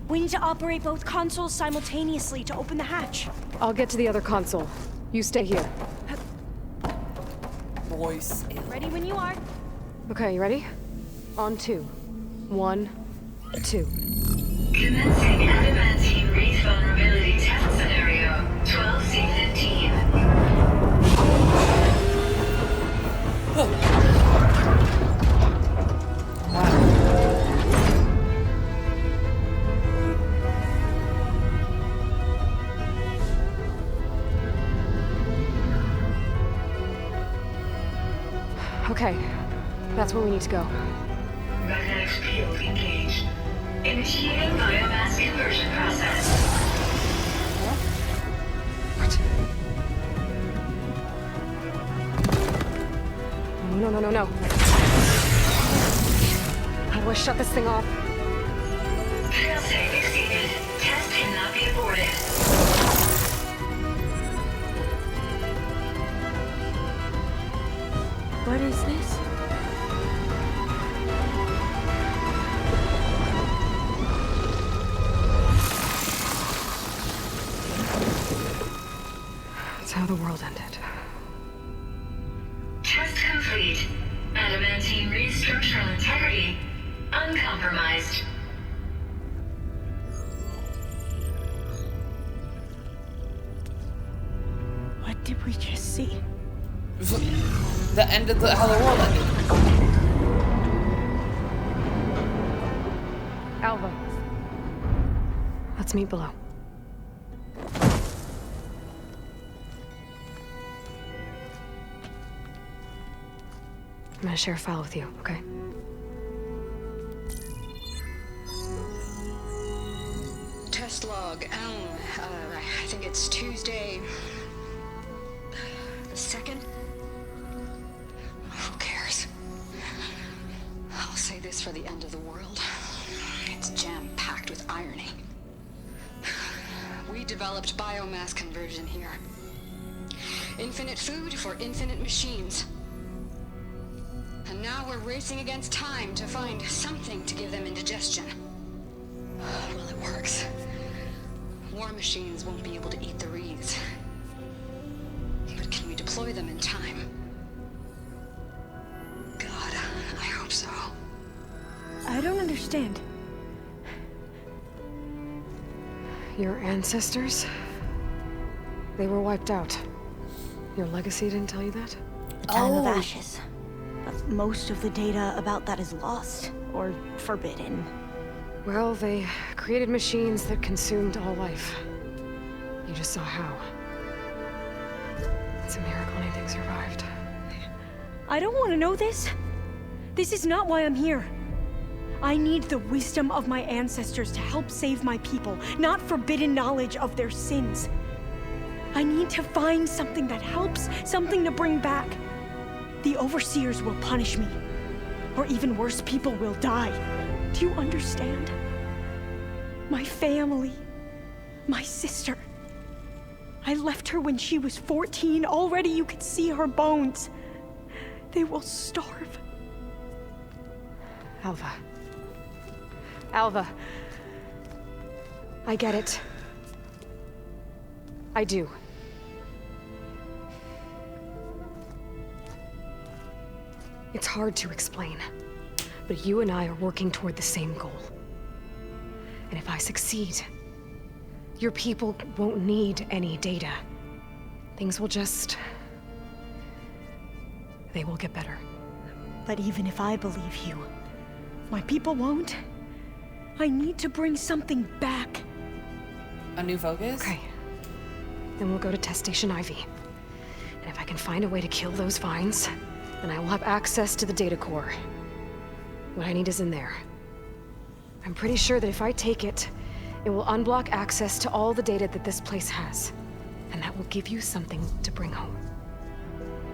We need to operate both consoles simultaneously to open the hatch. I'll get to the other console. You stay here. Voice. Ready when you are. Okay, you ready? On 2. 1, 2. Commencing adamantine wreath vulnerability test scenario 12C15. Okay, that's where we need to go. Magnetic field engaged. Initiating biomass conversion process. What? No. How do I shut this thing off? Failsafe exceeded. Test cannot be aborted. What is this? That's how the world ended. Test complete. Adamantine read structural integrity uncompromised. What did we just see? The end of how the world ended. Alva. Let's meet below. I'm gonna share a file with you, okay? Test log, I think it's Tuesday the 2nd? Who cares? I'll say this for the end of the world. It's jam-packed with irony. We developed biomass conversion here. Infinite food for infinite machines. And now we're racing against time to find something to give them indigestion. Well, it works. War machines won't be able to eat the wreaths. But can we deploy them in time? God, I hope so. I don't understand. Your ancestors? They were wiped out. Your legacy didn't tell you that? Time of Ashes. But most of the data about that is lost or forbidden. Well, they created machines that consumed all life. You just saw how. It's a miracle anything survived. I don't want to know this. This is not why I'm here. I need the wisdom of my ancestors to help save my people, not forbidden knowledge of their sins. I need to find something that helps, something to bring back. The overseers will punish me. Or even worse, people will die. Do you understand? My family. My sister. I left her when she was 14. Already you could see her bones. They will starve. Alva. Alva. I get it. I do. It's hard to explain, but you and I are working toward the same goal. And if I succeed, your people won't need any data. Things will just... they will get better. But even if I believe you, my people won't. I need to bring something back. A new focus? Okay. Then we'll go to Test Station Ivy. And if I can find a way to kill those vines, then I will have access to the data core. What I need is in there. I'm pretty sure that if I take it, it will unblock access to all the data that this place has. And that will give you something to bring home.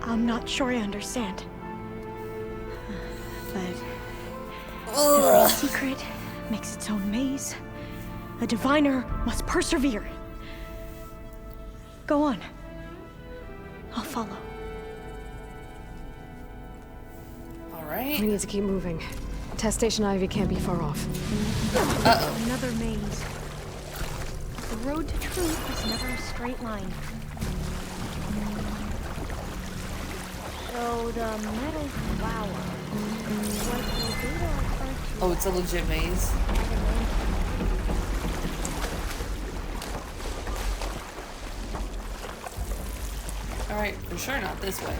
I'm not sure I understand. But every secret makes its own maze. A diviner must persevere. Go on. I'll follow. Alright. We need to keep moving. Test Station Ivy can't be far off. Uh-oh. Another maze. The road to truth is never a straight line. So the metal flower. What the data referred to? Oh, it's a legit maze. Alright, for sure not this way.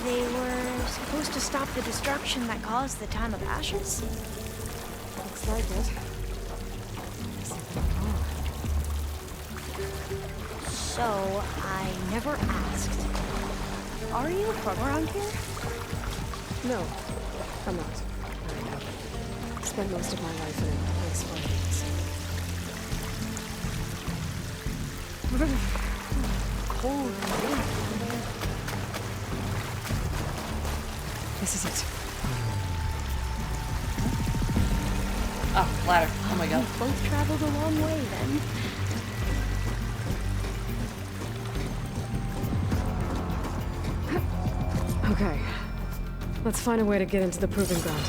They were supposed to stop the destruction that caused the Time of Ashes? Looks like it. So, I never asked. Are you from around here? No, I'm not. I have spent most of my life in a place cold. This is it. Ah, ladder. Oh my god. We both traveled a long way then. Okay. Let's find a way to get into the proving ground.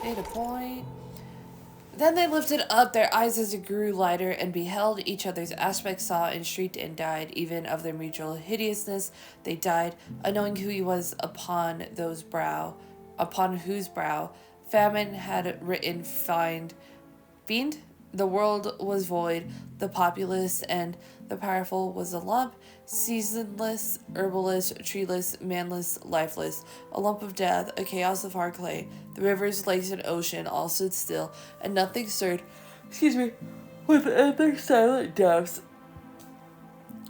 Data point. Then they lifted up their eyes as it grew lighter and beheld each other's aspects, saw and shrieked and died. Even of their mutual hideousness, they died, unknowing who he was upon whose brow famine had written fiend. The world was void, the populous and the powerful was a lump, seasonless, herbless, treeless, manless, lifeless, a lump of death, a chaos of hard clay. The rivers, lakes, and ocean all stood still, and nothing stirred, within their silent depths.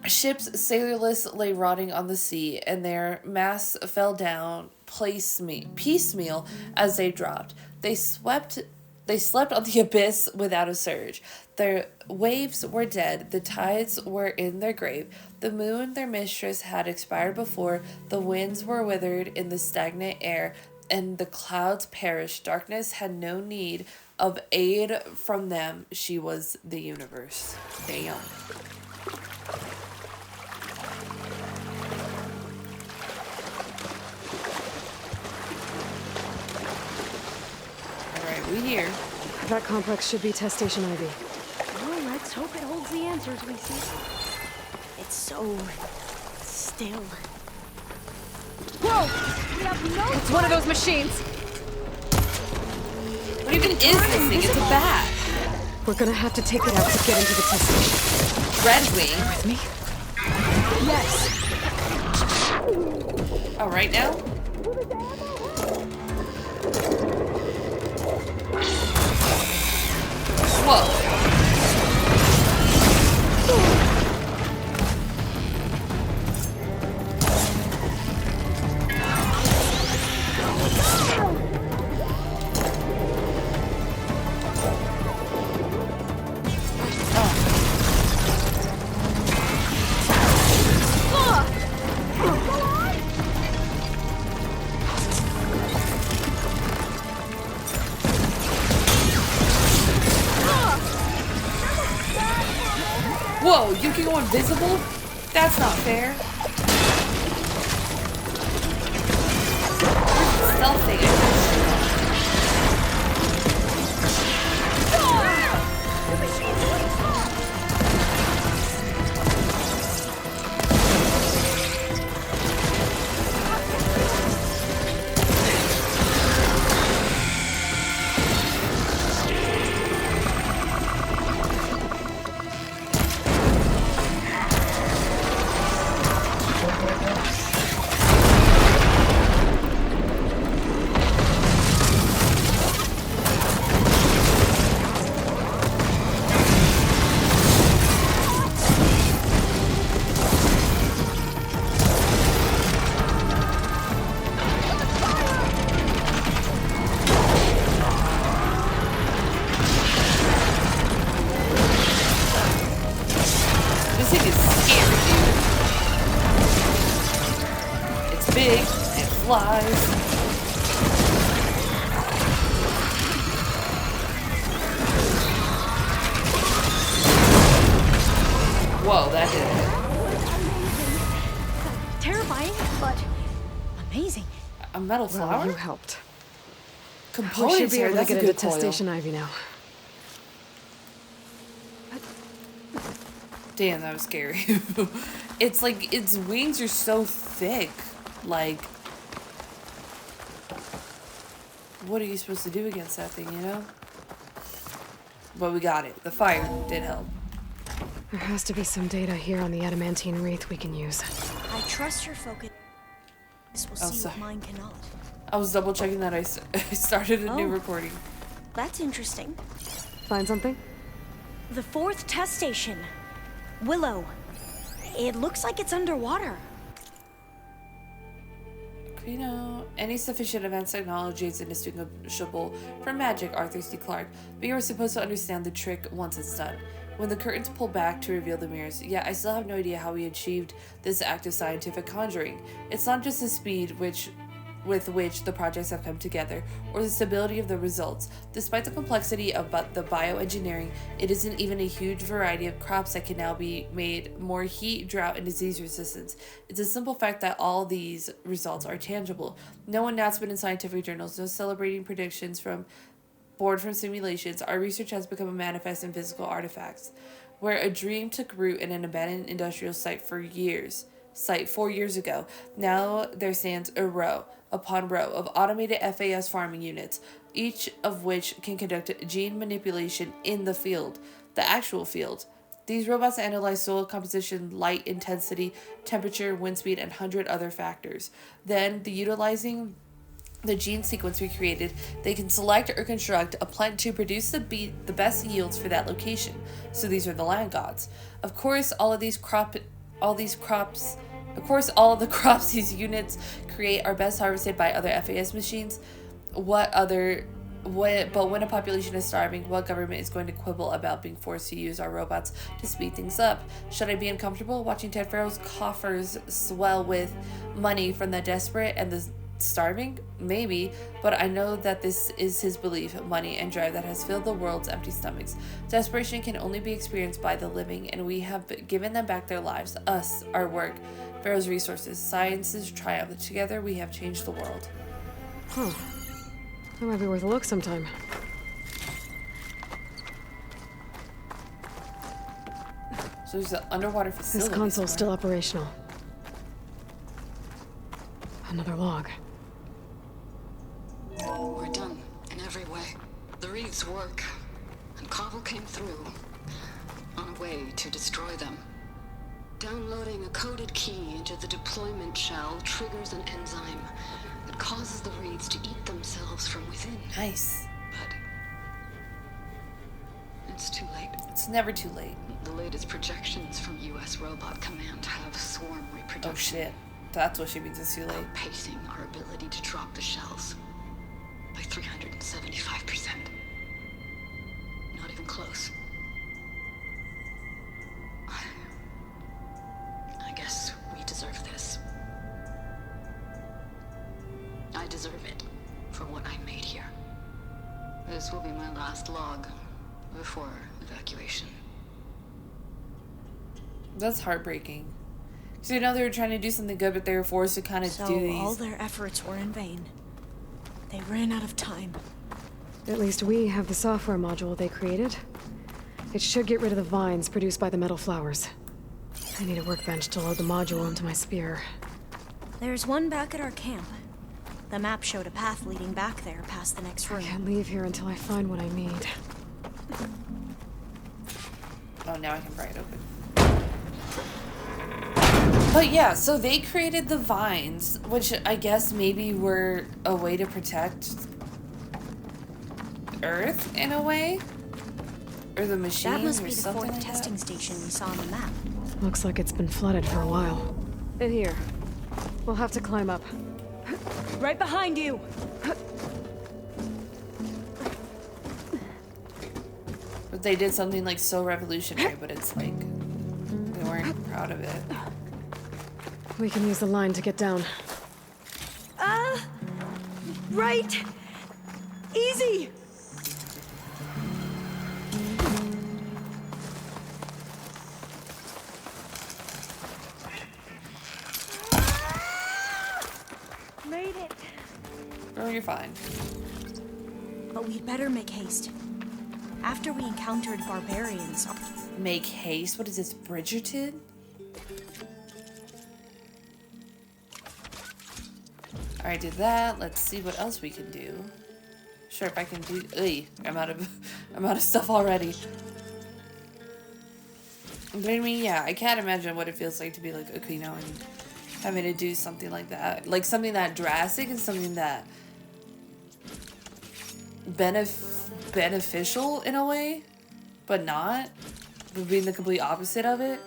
Ships sailorless lay rotting on the sea, and their masts fell down piecemeal as they dropped. They slept on the abyss without a surge. Their waves were dead, the tides were in their grave. The moon, their mistress, had expired before. The winds were withered in the stagnant air, and the clouds perished. Darkness had no need of aid from them. She was the universe. Damn. Alright, we here. That complex should be test station Ivy. Well, let's hope it holds the answers we see. It's so still. Whoa! We have no It's one of those machines! What even is this thing? It's a bat. We're gonna have to take it out to get into the test station. Red Wing. With me? Yes! Oh, right now? Whoa. Whoa, you can go invisible? That's not fair. Stealthing. Whoa, that did it. Terrifying, but amazing. A metal flower? Well, you helped. We Components should be here, able to that's a get good into test coil. station Ivy now. Damn, that was scary. It's like, its wings are so thick. Like, what are you supposed to do against that thing, you know? But we got it. The fire did help. There has to be some data here on the adamantine wreath we can use. I trust your focus. We'll see sorry. what mine cannot. I was double checking that I started a new Oh. recording. That's interesting. Find something? The 4th test station. Willow. It looks like it's underwater. You know, any sufficient advanced technology is indistinguishable from magic, Arthur C. Clarke, but you are supposed to understand the trick once it's done. When the curtains pull back to reveal the mirrors, yet I still have no idea how we achieved this act of scientific conjuring. It's not just the speed with which the projects have come together, or the stability of the results. Despite the complexity of the bioengineering, it isn't even a huge variety of crops that can now be made more heat, drought, and disease resistance. It's a simple fact that all these results are tangible. No announcement in scientific journals, no celebrating predictions born from simulations. Our research has become a manifest in physical artifacts. Where a dream took root in an abandoned industrial site 4 years ago, now there stands a row upon row of automated FAS farming units, each of which can conduct gene manipulation in the field, the actual field. These robots analyze soil composition, light intensity, temperature, wind speed, and 100 other factors. Then, utilizing the gene sequence we created, they can select or construct a plant to produce the best yields for that location. So these are the land gods. Of course, all of the crops these units create are best harvested by other FAS machines. But when a population is starving, what government is going to quibble about being forced to use our robots to speed things up? Should I be uncomfortable watching Ted Farrell's coffers swell with money from the desperate and the starving? Maybe, but I know that this is his belief, money, and drive that has filled the world's empty stomachs. Desperation can only be experienced by the living, and we have given them back their lives, us, our work, Pharaoh's resources, science's triumph. Together we have changed the world. Huh. That might be worth a look sometime. So there's an underwater facility. This console's still operational. Another log. We're done in every way. The reeds work, and Cobble came through on a way to destroy them. Downloading a coded key into the deployment shell triggers an enzyme that causes the reeds to eat themselves from within. Nice. But it's too late. It's never too late. The latest projections from U.S. Robot Command have swarm reproduction. Oh shit. That's what she means, it's too late. Pacing our ability to drop the shells by 375%. Not even close. I guess we deserve this. I deserve it for what I made here. This will be my last log before evacuation. That's heartbreaking. So you know they were trying to do something good, but they were forced to kind of do these. So all their efforts were in vain. They ran out of time. At least we have the software module they created. It should get rid of the vines produced by the metal flowers. I need a workbench to load the module onto my spear. There's one back at our camp. The map showed a path leading back there past the next room. I can't leave here until I find what I need. Oh, now I can pry it open. But yeah, so they created the vines, which I guess maybe were a way to protect Earth in a way? Or the machines, that must or be the something fourth like testing station we saw on the map. Looks like it's been flooded for a while. In here. We'll have to climb up. Right behind you! But they did something like so revolutionary, but it's like they weren't proud of it. We can use the line to get down. Right! Easy! Made it. Oh, you're fine. But we'd better make haste. After we encountered barbarians... Make haste? What is this, Bridgerton? Alright, did that. Let's see what else we can do. Sure, if I can do... Ugh, I'm out of stuff already. But I mean, yeah, I can't imagine what it feels like to be like Aquino and having to do something like that. Like something that drastic and something that beneficial in a way, but not. But being the complete opposite of it.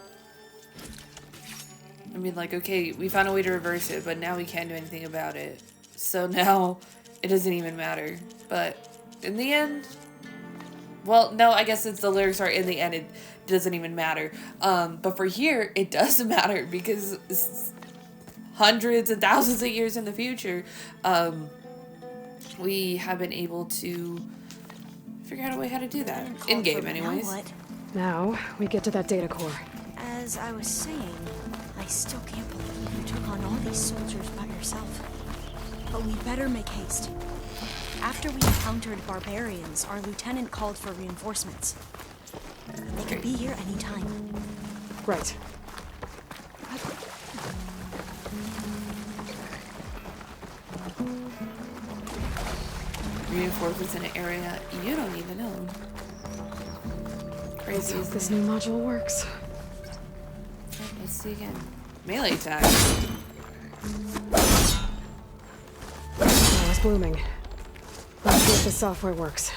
I mean, like, okay, we found a way to reverse it, but now we can't do anything about it. So now it doesn't even matter. But in the end, well, no, I guess it's the lyrics are in the end, it doesn't even matter. But for here, it does matter because hundreds and thousands of years in the future, we have been able to figure out a way how to do that. In game, anyways. Now what? Now, we get to that data core. As I was saying, I still can't believe you took on all these soldiers by yourself. But we better make haste. After we encountered barbarians, our lieutenant called for reinforcements. They could be here any time. Right. Reinforcements in an area you don't even know. Let's Crazy. hope this new module works. Let's see again. Melee attack. Now it's blooming. Let's see if the software works.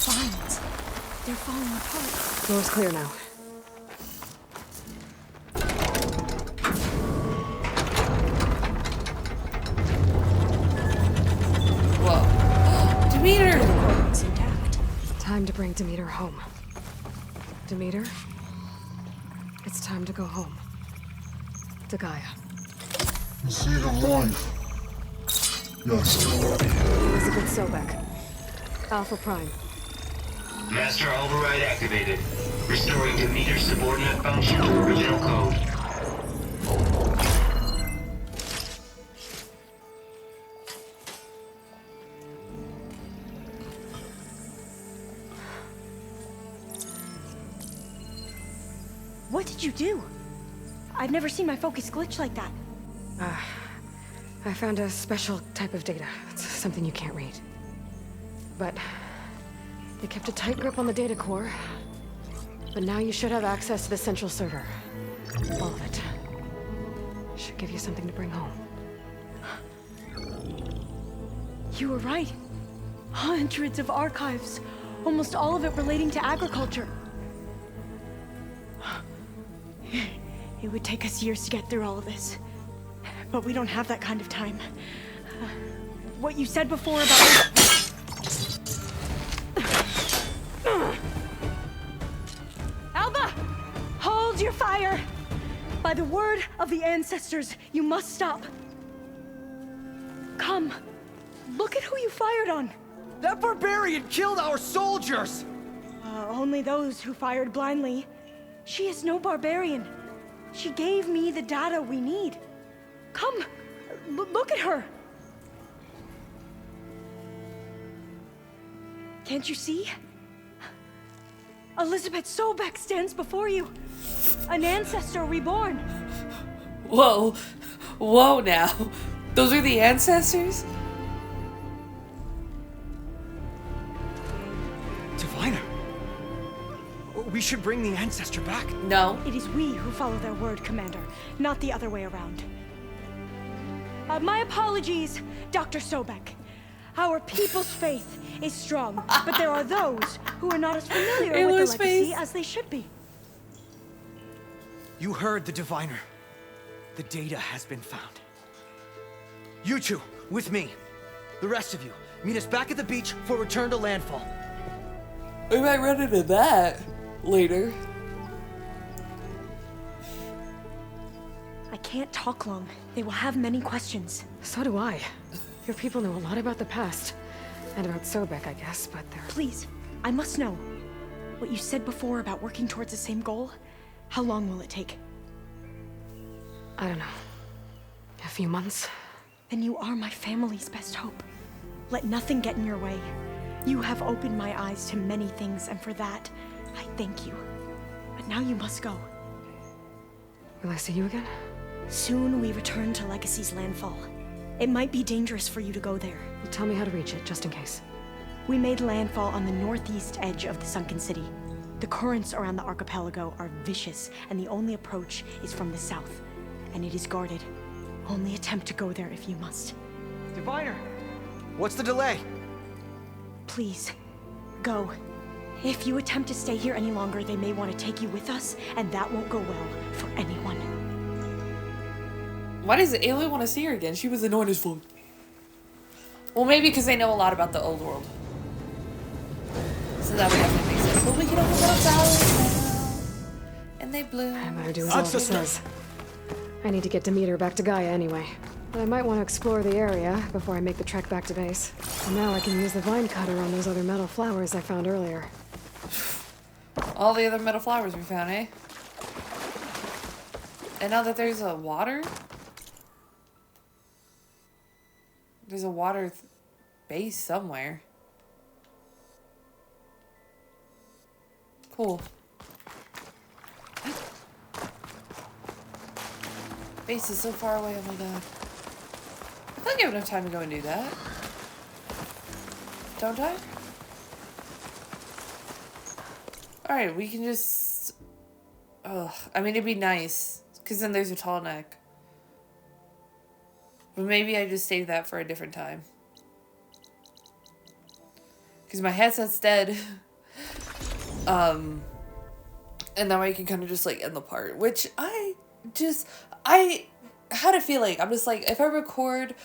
Vines. They're falling apart. Floor's clear now. Whoa. Demeter! It's intact. Time to bring Demeter home. Demeter? It's time to go home. To Gaia. You see the light? Yes. Elizabeth Sobek. Alpha Prime. Master override activated. Restoring Demeter's subordinate function to original code. What did you do? I've never seen my focus glitch like that. I found a special type of data. It's something you can't read. But they kept a tight grip on the data core. But now you should have access to the central server. All of it. Should give you something to bring home. You were right. Hundreds of archives. Almost all of it relating to agriculture. It would take us years to get through all of this. But we don't have that kind of time. What you said before about... Alba! Hold your fire! By the word of the ancestors, you must stop. Come. Look at who you fired on. That barbarian killed our soldiers! Only those who fired blindly. She is no barbarian. She gave me the data we need. Come, look at her. Can't you see? Elizabeth Sobek stands before you. An ancestor reborn. Whoa. Whoa now. Those are the ancestors? Diviner. We should bring the ancestor back. No. It is we who follow their word, Commander, not the other way around. My apologies, Dr. Sobek. Our people's faith is strong, but there are those who are not as familiar with the legacy as they should be. You heard the diviner. The data has been found. You two, with me. The rest of you, meet us back at the beach for return to landfall. We might run into that later. I can't talk long. They will have many questions. So do I. Your people know a lot about the past. And about Sobek, I guess, but they're... Please, I must know. What you said before about working towards the same goal, how long will it take? I don't know. A few months? Then you are my family's best hope. Let nothing get in your way. You have opened my eyes to many things, and for that, I thank you. But now you must go. Will I see you again? Soon we return to Legacy's landfall. It might be dangerous for you to go there. Well, tell me how to reach it, just in case. We made landfall on the northeast edge of the sunken city. The currents around the archipelago are vicious, and the only approach is from the south. And it is guarded. Only attempt to go there if you must. Diviner, what's the delay? Please, go. If you attempt to stay here any longer, they may want to take you with us, and that won't go well for anyone. Why does the alien want to see her again? She was annoying as fuck. Well, maybe because they know a lot about the old world. So that would definitely make sense. But we can open up flowers now. And they bloom. I better do as all it says. I need to get Demeter back to Gaia anyway. But I might want to explore the area before I make the trek back to base. And now I can use the vine cutter on those other metal flowers I found earlier. All the other metal flowers we found, eh? And now that there's a water... There's a water base somewhere. Cool. Base is so far away, oh my god. I think I have enough time to go and do that. Don't I? Alright, we can just... Ugh. I mean, it'd be nice. Because then there's a tall neck. But maybe I just save that for a different time. Because my headset's dead. And that way I can kind of just like end the part. Which I had a feeling. I'm just like, if I record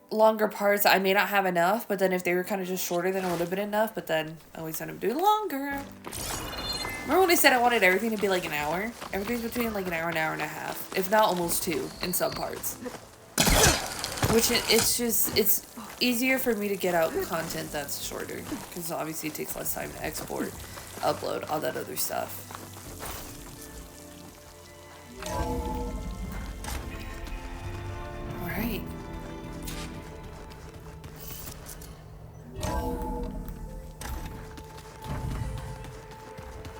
longer parts, I may not have enough. But then if they were kind of just shorter, then it would have been enough. But then I always end up doing longer. Remember when I said I wanted everything to be like an hour? Everything's between like an hour and a half. If not almost 2 in some parts. Which it's easier for me to get out content that's shorter. Because obviously it takes less time to export, upload, all that other stuff. Alright.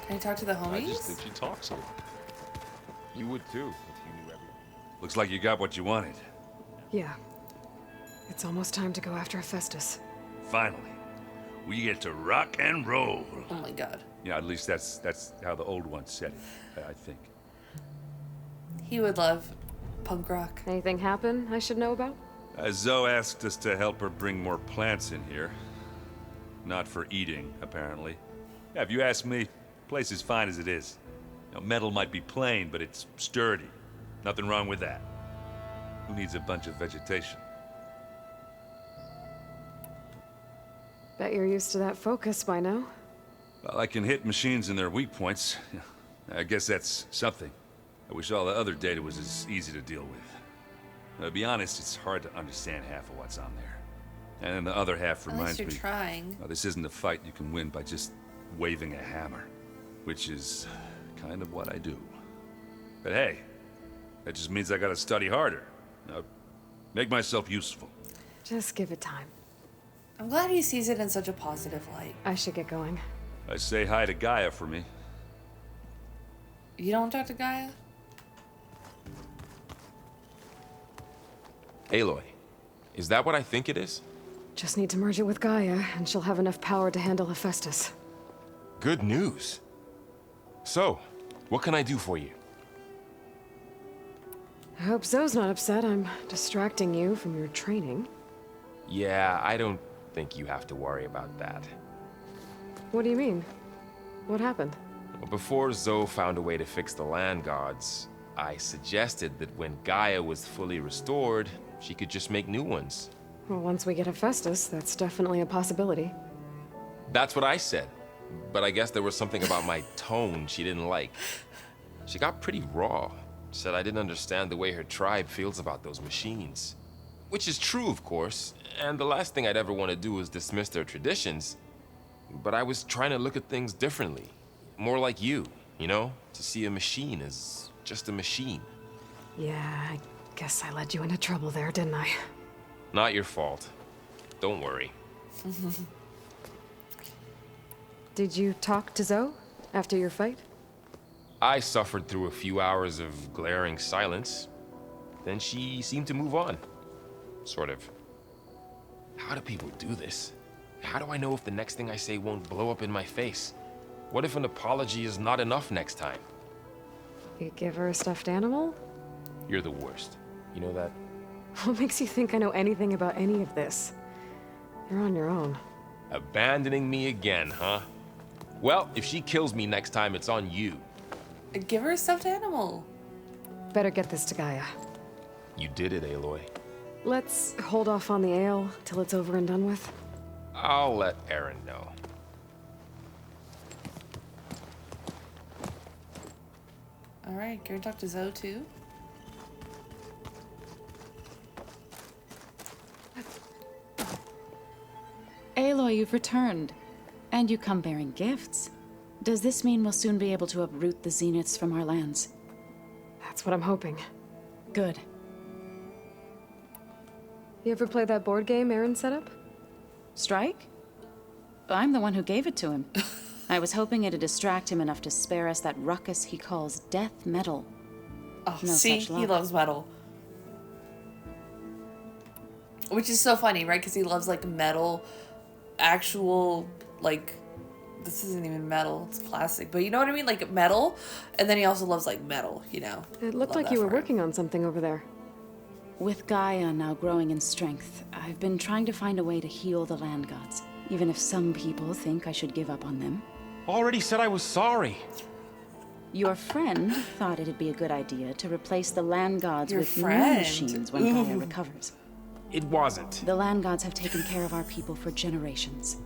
Can I talk to the homies? I just think she talks a lot. You would too, if you knew everything. Looks like you got what you wanted. Yeah. It's almost time to go after Hephaestus. Finally. We get to rock and roll. Oh my god. Yeah, at least that's how the old one said it, I think. He would love punk rock. Anything happen I should know about? Zoe asked us to help her bring more plants in here. Not for eating, apparently. Yeah, if you ask me, the place is fine as it is. You know, metal might be plain, but it's sturdy. Nothing wrong with that. Who needs a bunch of vegetation? Bet you're used to that focus by now. Well, I can hit machines in their weak points. I guess that's something. I wish all the other data was as easy to deal with. To be honest, it's hard to understand half of what's on there. And then the other half reminds me... Unless you're trying. Well, this isn't a fight you can win by just waving a hammer. Which is kind of what I do. But hey, that just means I gotta study harder. Make myself useful. Just give it time. I'm glad he sees it in such a positive light. I should get going. I say hi to Gaia for me. You don't talk to Gaia? Aloy, is that what I think it is? Just need to merge it with Gaia, and she'll have enough power to handle Hephaestus. Good news. So, what can I do for you? I hope Zoe's not upset I'm distracting you from your training. Yeah, I don't think you have to worry about that. What do you mean? What happened? Well, before Zoe found a way to fix the land gods, I suggested that when Gaia was fully restored, she could just make new ones. Well, once we get Hephaestus, that's definitely a possibility. That's what I said. But I guess there was something about my tone she didn't like. She got pretty raw. Said I didn't understand the way her tribe feels about those machines. Which is true, of course, and the last thing I'd ever want to do is dismiss their traditions. But I was trying to look at things differently. More like you know? To see a machine as just a machine. Yeah, I guess I led you into trouble there, didn't I? Not your fault. Don't worry. Did you talk to Zoe after your fight? I suffered through a few hours of glaring silence. Then she seemed to move on. Sort of. How do people do this? How do I know if the next thing I say won't blow up in my face? What if an apology is not enough next time? You give her a stuffed animal? You're the worst. You know that? What makes you think I know anything about any of this? You're on your own. Abandoning me again, huh? Well, if she kills me next time, it's on you. Give her a stuffed animal. Better get this to Gaia. You did it, Aloy. Let's hold off on the ale till it's over and done with. I'll let Aaron know. Alright, can we talk to Zoe too? Aloy, you've returned. And you come bearing gifts. Does this mean we'll soon be able to uproot the Zeniths from our lands? That's what I'm hoping. Good. You ever play that board game Aaron set up? Strike? I'm the one who gave it to him. I was hoping it'd distract him enough to spare us that ruckus he calls death metal. Oh, No see? such luck. He loves metal. Which is so funny, right? Because he loves, like, metal, actual, like, this isn't even metal, it's plastic. But you know what I mean? Like, metal, and then he also loves, like, metal, you know? It looked Love like that you were for him. working on something over there. With Gaia now growing in strength, I've been trying to find a way to heal the land gods, even if some people think I should give up on them. Already said I was sorry. Your friend thought it'd be a good idea to replace the land gods Your with new friend? machines when Gaia recovers. It wasn't. The land gods have taken care of our people for generations.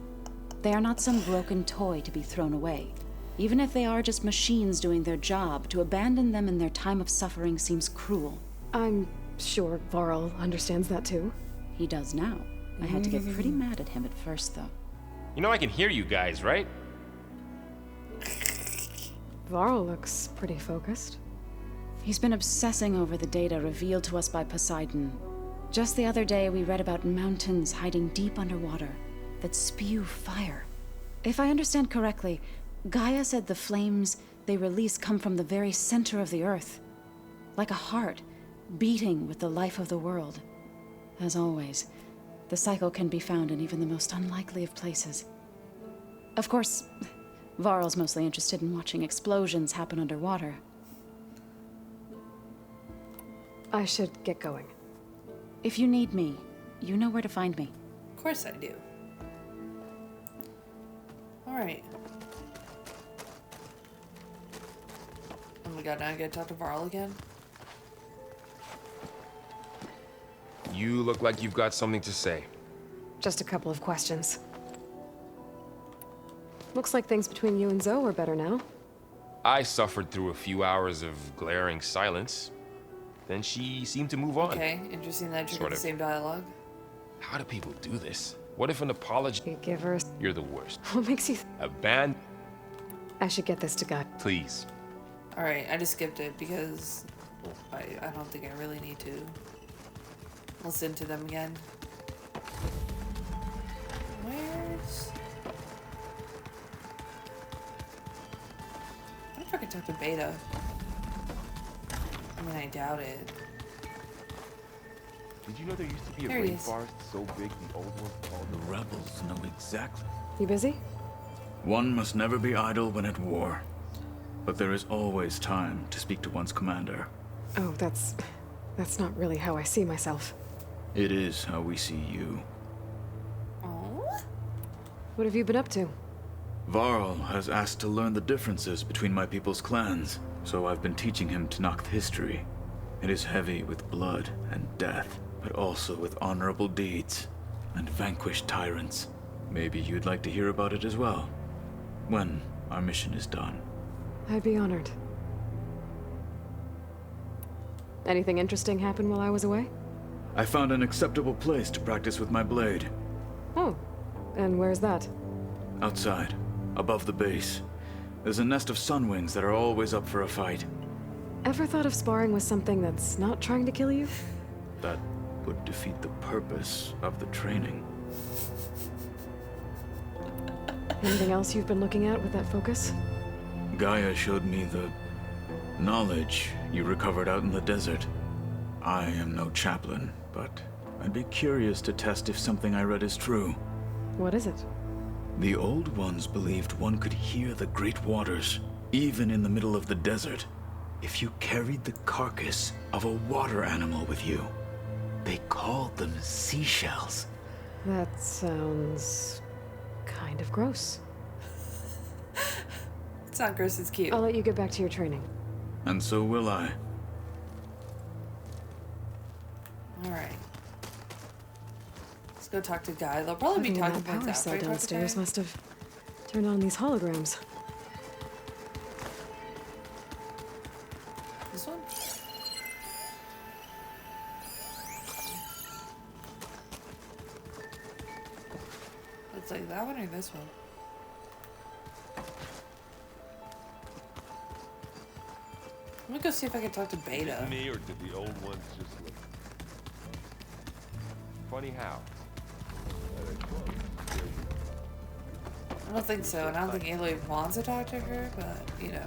They are not some broken toy to be thrown away. Even if they are just machines doing their job, to abandon them in their time of suffering seems cruel. I'm sure Varl understands that too. He does now. I had to get pretty mad at him at first, though. You know I can hear you guys, right? Varl looks pretty focused. He's been obsessing over the data revealed to us by Poseidon. Just the other day, we read about mountains hiding deep underwater that spew fire. If I understand correctly, Gaia said the flames they release come from the very center of the earth, like a heart beating with the life of the world. As always, the cycle can be found in even the most unlikely of places. Of course, Varl's mostly interested in watching explosions happen underwater. I should get going. If you need me, you know where to find me. Of course I do. Alright. Oh my god, now I gotta talk to Varl again? You look like you've got something to say. Just a couple of questions. Looks like things between you and Zoe are better now. I suffered through a few hours of glaring silence. Then she seemed to move on. Okay, interesting that you get the same dialogue. How do people do this? What if an apology... You give her... You're the worst. What makes you... I should get this to God. Please. Alright, I just skipped it because I don't think I really need to listen to them again. Where's... I wonder if I can talk to Beta. I mean, I doubt it. Did you know there used to be a There he is. rainforest so big the old ones called The rebels know exactly. You busy? One must never be idle when at war. But there is always time to speak to one's commander. Oh, that's not really how I see myself. It is how we see you. Oh? What have you been up to? Varl has asked to learn the differences between my people's clans, so I've been teaching him Tenakth history. It is heavy with blood and death, but also with honorable deeds and vanquished tyrants. Maybe you'd like to hear about it as well, when our mission is done. I'd be honored. Anything interesting happen while I was away? I found an acceptable place to practice with my blade. Oh, and where's that? Outside, above the base. There's a nest of sunwings that are always up for a fight. Ever thought of sparring with something that's not trying to kill you? That would defeat the purpose of the training. Anything else you've been looking at with that focus? Gaia showed me the knowledge you recovered out in the desert. I am no chaplain, but I'd be curious to test if something I read is true. What is it? The old ones believed one could hear the great waters, even in the middle of the desert, if you carried the carcass of a water animal with you. They called them seashells. That sounds kind of gross. It's not gross, it's cute. I'll let you get back to your training. And so will I. Alright. Let's go talk to Guy. They'll probably be talking that points power after cell I talk to downstairs Guy. must have turned on these holograms. Looks like that one or this one? I'm gonna go see if I can talk to Beta. Me, or did the old ones just look funny? How? I don't think so, and I don't think Aloy wants to talk to her, but, you know.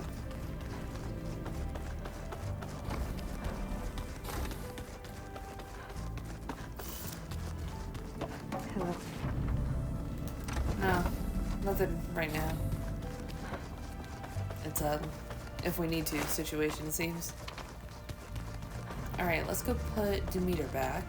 Hello. No, nothing right now. It's a if we need to situation, it seems. Alright, let's go put Demeter back.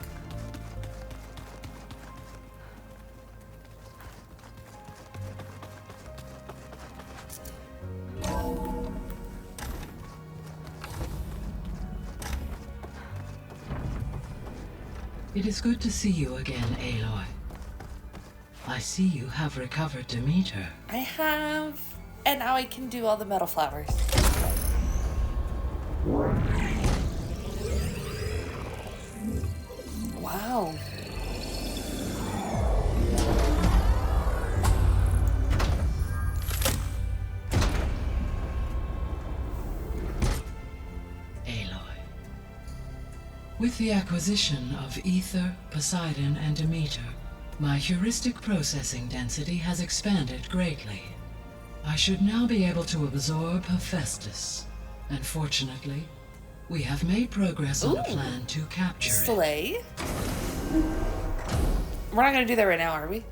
It is good to see you again, Aloy. I see you have recovered Demeter. I have, and now I can do all the metal flowers. Wow. With the acquisition of Ether, Poseidon, and Demeter, my heuristic processing density has expanded greatly. I should now be able to absorb Hephaestus, and fortunately, we have made progress on a plan to capture it. Slay. We're not gonna do that right now, are we?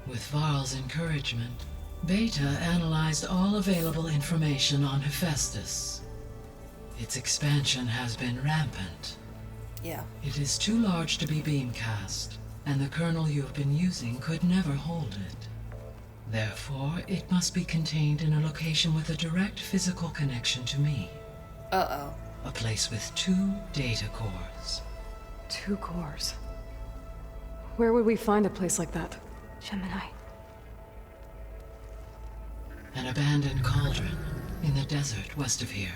With Varl's encouragement, Beta analyzed all available information on Hephaestus. Its expansion has been rampant. Yeah. It is too large to be beamcast, and the kernel you have been using could never hold it. Therefore, it must be contained in a location with a direct physical connection to me. Uh-oh. A place with 2 data cores. 2 cores? Where would we find a place like that? Gemini. An abandoned cauldron in the desert west of here.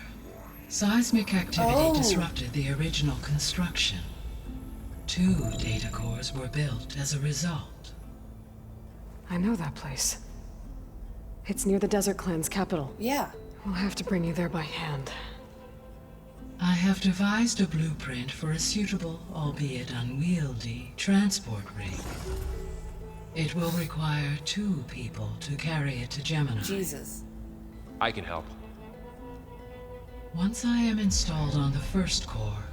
Seismic activity disrupted the original construction. 2 data cores were built as a result. I know that place. It's near the Desert Clan's capital. Yeah. We'll have to bring you there by hand. I have devised a blueprint for a suitable, albeit unwieldy, transport rig. It will require 2 people to carry it to Gemini. Jesus. I can help. Once I am installed on the first core,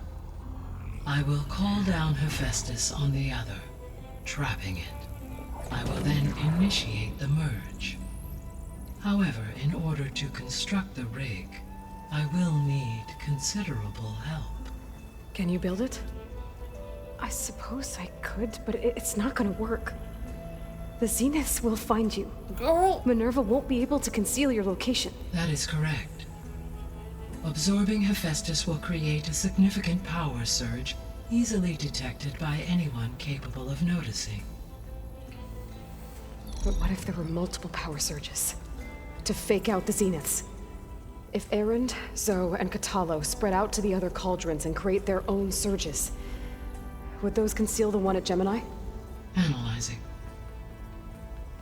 I will call down Hephaestus on the other, trapping it. I will then initiate the merge. However, in order to construct the rig, I will need considerable help. Can you build it? I suppose I could, but it's not gonna work. The Zeniths will find you. Girl! Minerva won't be able to conceal your location. That is correct. Absorbing Hephaestus will create a significant power surge, easily detected by anyone capable of noticing. But what if there were multiple power surges? To fake out the Zeniths? If Erend, Zoe, and Katalo spread out to the other cauldrons and create their own surges, would those conceal the one at Gemini? Analyzing.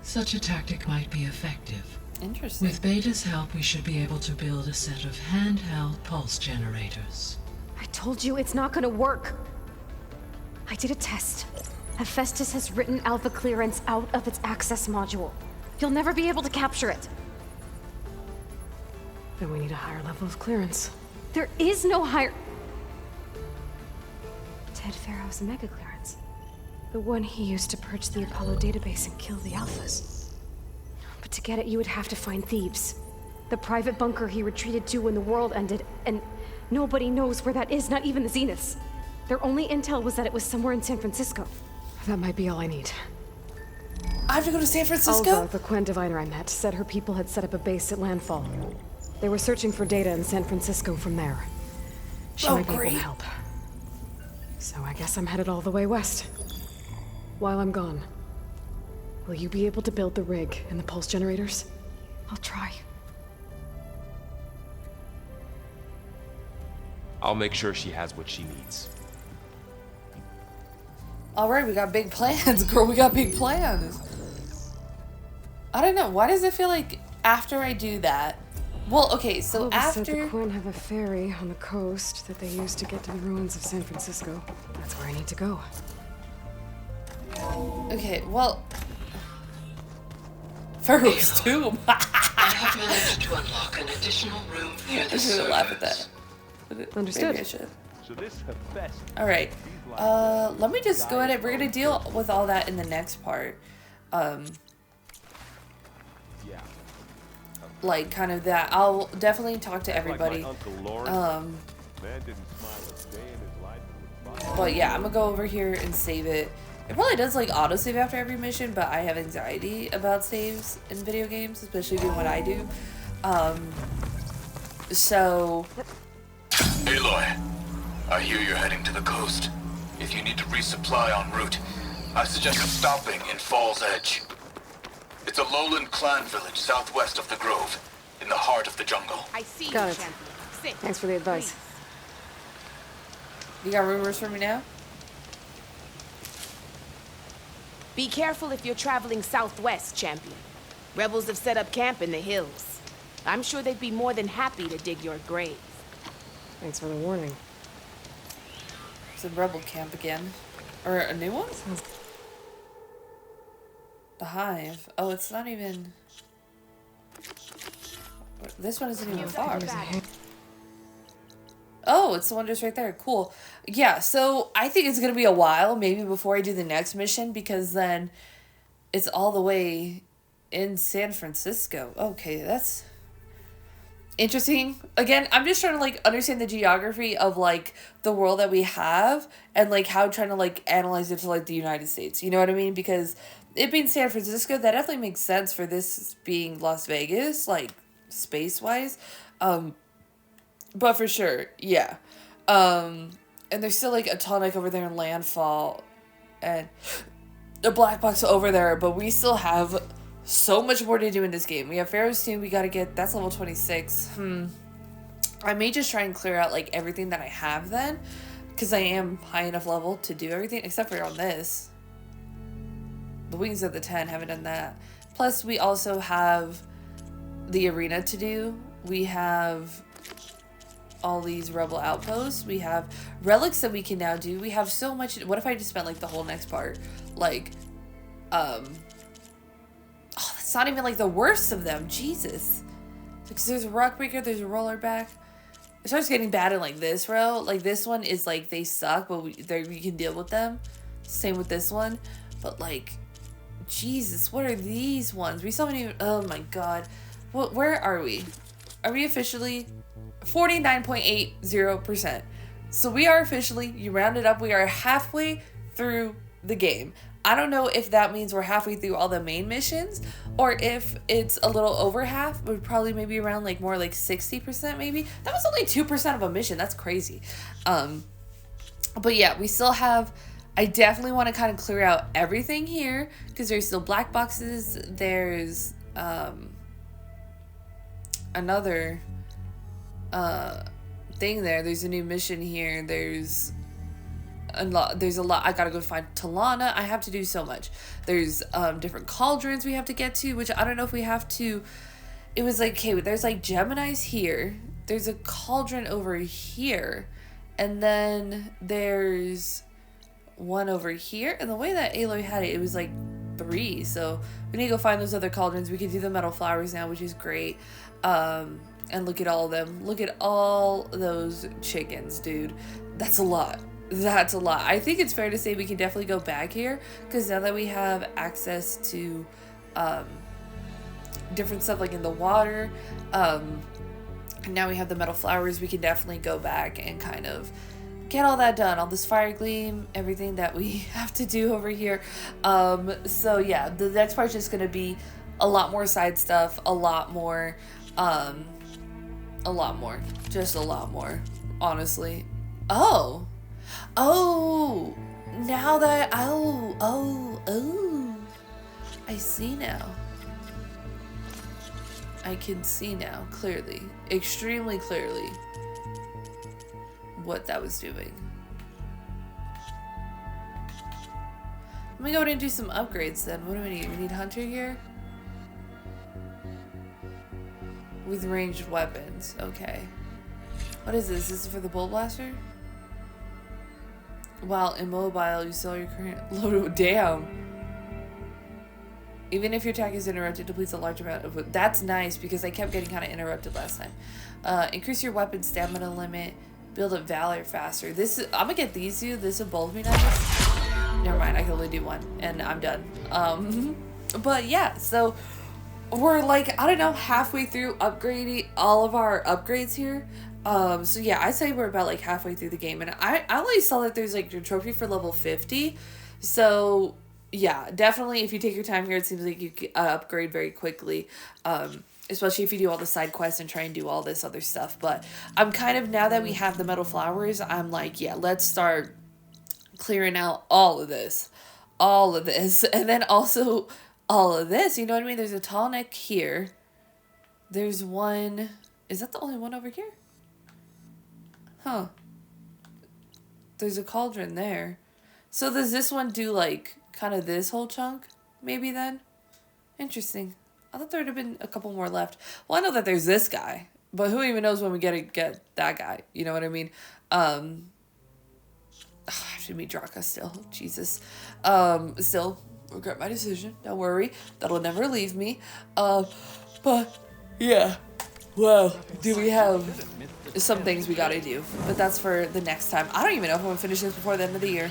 Such a tactic might be effective. Interesting. With Beta's help, we should be able to build a set of handheld pulse generators. I told you it's not gonna work. I did a test. Hephaestus has written Alpha clearance out of its access module. You'll never be able to capture it. Then we need a higher level of clearance. There is no higher... Ted Pharaoh's mega clearance. The one he used to purge the Apollo database and kill the Alphas. But to get it, you would have to find Thebes. The private bunker he retreated to when the world ended, and nobody knows where that is, not even the Zeniths. Their only intel was that it was somewhere in San Francisco. That might be all I need. I have to go to San Francisco? Alva, the Quen diviner I met, said her people had set up a base at landfall. They were searching for data in San Francisco from there. She might be able to help. So I guess I'm headed all the way west. While I'm gone, will you be able to build the rig and the pulse generators? I'll try. I'll make sure she has what she needs. Alright, we got big plans, girl. We got big plans. I don't know. Why does it feel like after I do that... Well, okay, so Clovis said after... the Quinn have a ferry on the coast that they use to get to the ruins of San Francisco. That's where I need to go. Okay, well... Pharaoh's tomb. I have managed to unlock an additional room near the I shouldn't laugh at surface. that. Understood. Maybe I should. So this Hephaestus. Alright. Let me just go ahead. We're gonna deal with all that in the next part. Like, kind of that. I'll definitely talk to everybody. But yeah, I'm gonna go over here and save it. It probably does like autosave after every mission, but I have anxiety about saves in video games, especially doing what I do. So... Aloy, I hear you're heading to the coast. If you need to resupply en route, I suggest stopping in Falls Edge. It's a lowland clan village southwest of the Grove, in the heart of the jungle. I see Got you, it. champion. Sit. Thanks for the advice. You got rumors for me now? Be careful if you're traveling southwest, champion. Rebels have set up camp in the hills. I'm sure they'd be more than happy to dig your grave. Thanks for the warning. It's a rebel camp again. Or a new one? The Hive. Oh, it's not even... This one isn't even far. Oh, it's the one just right there. Cool. Yeah, so I think it's going to be a while, maybe before I do the next mission, because then it's all the way in San Francisco. Okay, that's interesting. Again, I'm just trying to, like, understand the geography of, like, the world that we have and, like, how trying to, like, analyze it to, like, the United States. You know what I mean? Because it being San Francisco, that definitely makes sense for this being Las Vegas, like, space-wise. But for sure, yeah. And there's still, like, a ton, like, over there in Landfall and the black box over there, but we still have so much more to do in this game. We have Pharaoh's Tomb, we gotta get, that's level 26. I may just try and clear out, like, everything that I have then, because I am high enough level to do everything, except for on this. The Wings of the 10, haven't done that. Plus, we also have the arena to do. We have all these rebel outposts. We have relics that we can now do. We have so much. What if I just spent like the whole next part? Like, oh, that's not even like the worst of them. Jesus. Because there's a rock breaker, there's a rollerback. It starts getting bad in like this row. Like this one is like they suck, but we can deal with them. Same with this one. But like, Jesus, what are these ones? We still haven't even, oh my God. What, where are we? Are we officially 49.80%? So we are officially, you round it up, we are halfway through the game. I don't know if that means we're halfway through all the main missions or if it's a little over half, but probably maybe around like more like 60% maybe. That was only 2% of a mission. That's crazy. But yeah, we still have, I definitely want to kind of clear out everything here because there's still black boxes. There's another thing there. There's a new mission here. There's a lot. I gotta go find Talana. I have to do so much. There's different cauldrons we have to get to, which I don't know if we have to. It was like, okay, there's like Gemini's here. There's a cauldron over here. And then there's one over here. And the way that Aloy had it, it was like 3. So we need to go find those other cauldrons. We can do the metal flowers now, which is great. And look at all of them. Look at all those chickens, dude. That's a lot. That's a lot. I think it's fair to say we can definitely go back here because now that we have access to different stuff like in the water, and now we have the metal flowers, we can definitely go back and kind of get all that done, all this fire gleam, everything that we have to do over here. So yeah, the next part's just gonna be a lot more side stuff, a lot more, just a lot more, honestly. Oh, now that, I see now. I can see now, clearly, extremely clearly, what that was doing. Let me go ahead and do some upgrades then. What do we need? We need Hunter here. With ranged weapons. Okay. What is this? This is for the Bull Blaster? While immobile, you sell your current load. Damn. Even if your attack is interrupted, depletes a large amount of. That's nice because I kept getting kind of interrupted last time. Increase your weapon stamina limit. Build up valor faster. This is. I'm gonna get these two. This would both be nice. Never mind. I can only do one, and I'm done. But yeah. So we're like, I don't know, halfway through upgrading all of our upgrades here. So yeah, I'd say we're about like halfway through the game, and I only saw that there's like your trophy for level 50. So yeah, definitely if you take your time here, it seems like you can upgrade very quickly. Especially if you do all the side quests and try and do all this other stuff. But I'm kind of, now that we have the metal flowers, I'm like, yeah, let's start clearing out all of this, and then also all of this. You know what I mean? There's a tall neck here. There's one. Is that the only one over here? Huh. There's a cauldron there. So does this one do like kind of this whole chunk? Maybe then? Interesting. I thought there would have been a couple more left. Well, I know that there's this guy, but who even knows when we get that guy? You know what I mean? I have to meet Draka still. Jesus. Still regret my decision. Don't worry. That'll never leave me. But yeah. Well, do we have some things we gotta do? But that's for the next time. I don't even know if I'm gonna finish this before the end of the year.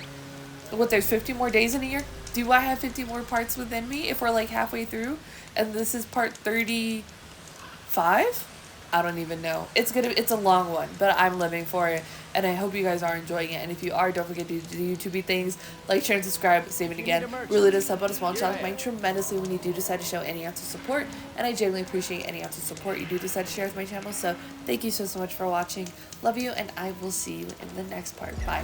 What, there's 50 more days in a year? Do I have 50 more parts within me if we're like halfway through? And this is part 35? I don't even know. It's a long one, but I'm living for it. And I hope you guys are enjoying it. And if you are, don't forget to do the YouTubey things. Like, share, and subscribe. Save it again. Really does help out a small channel of mine tremendously when you do decide to show any ounce of support. And I genuinely appreciate any ounce of support you do decide to share with my channel. So thank you so much for watching. Love you, and I will see you in the next part. Bye.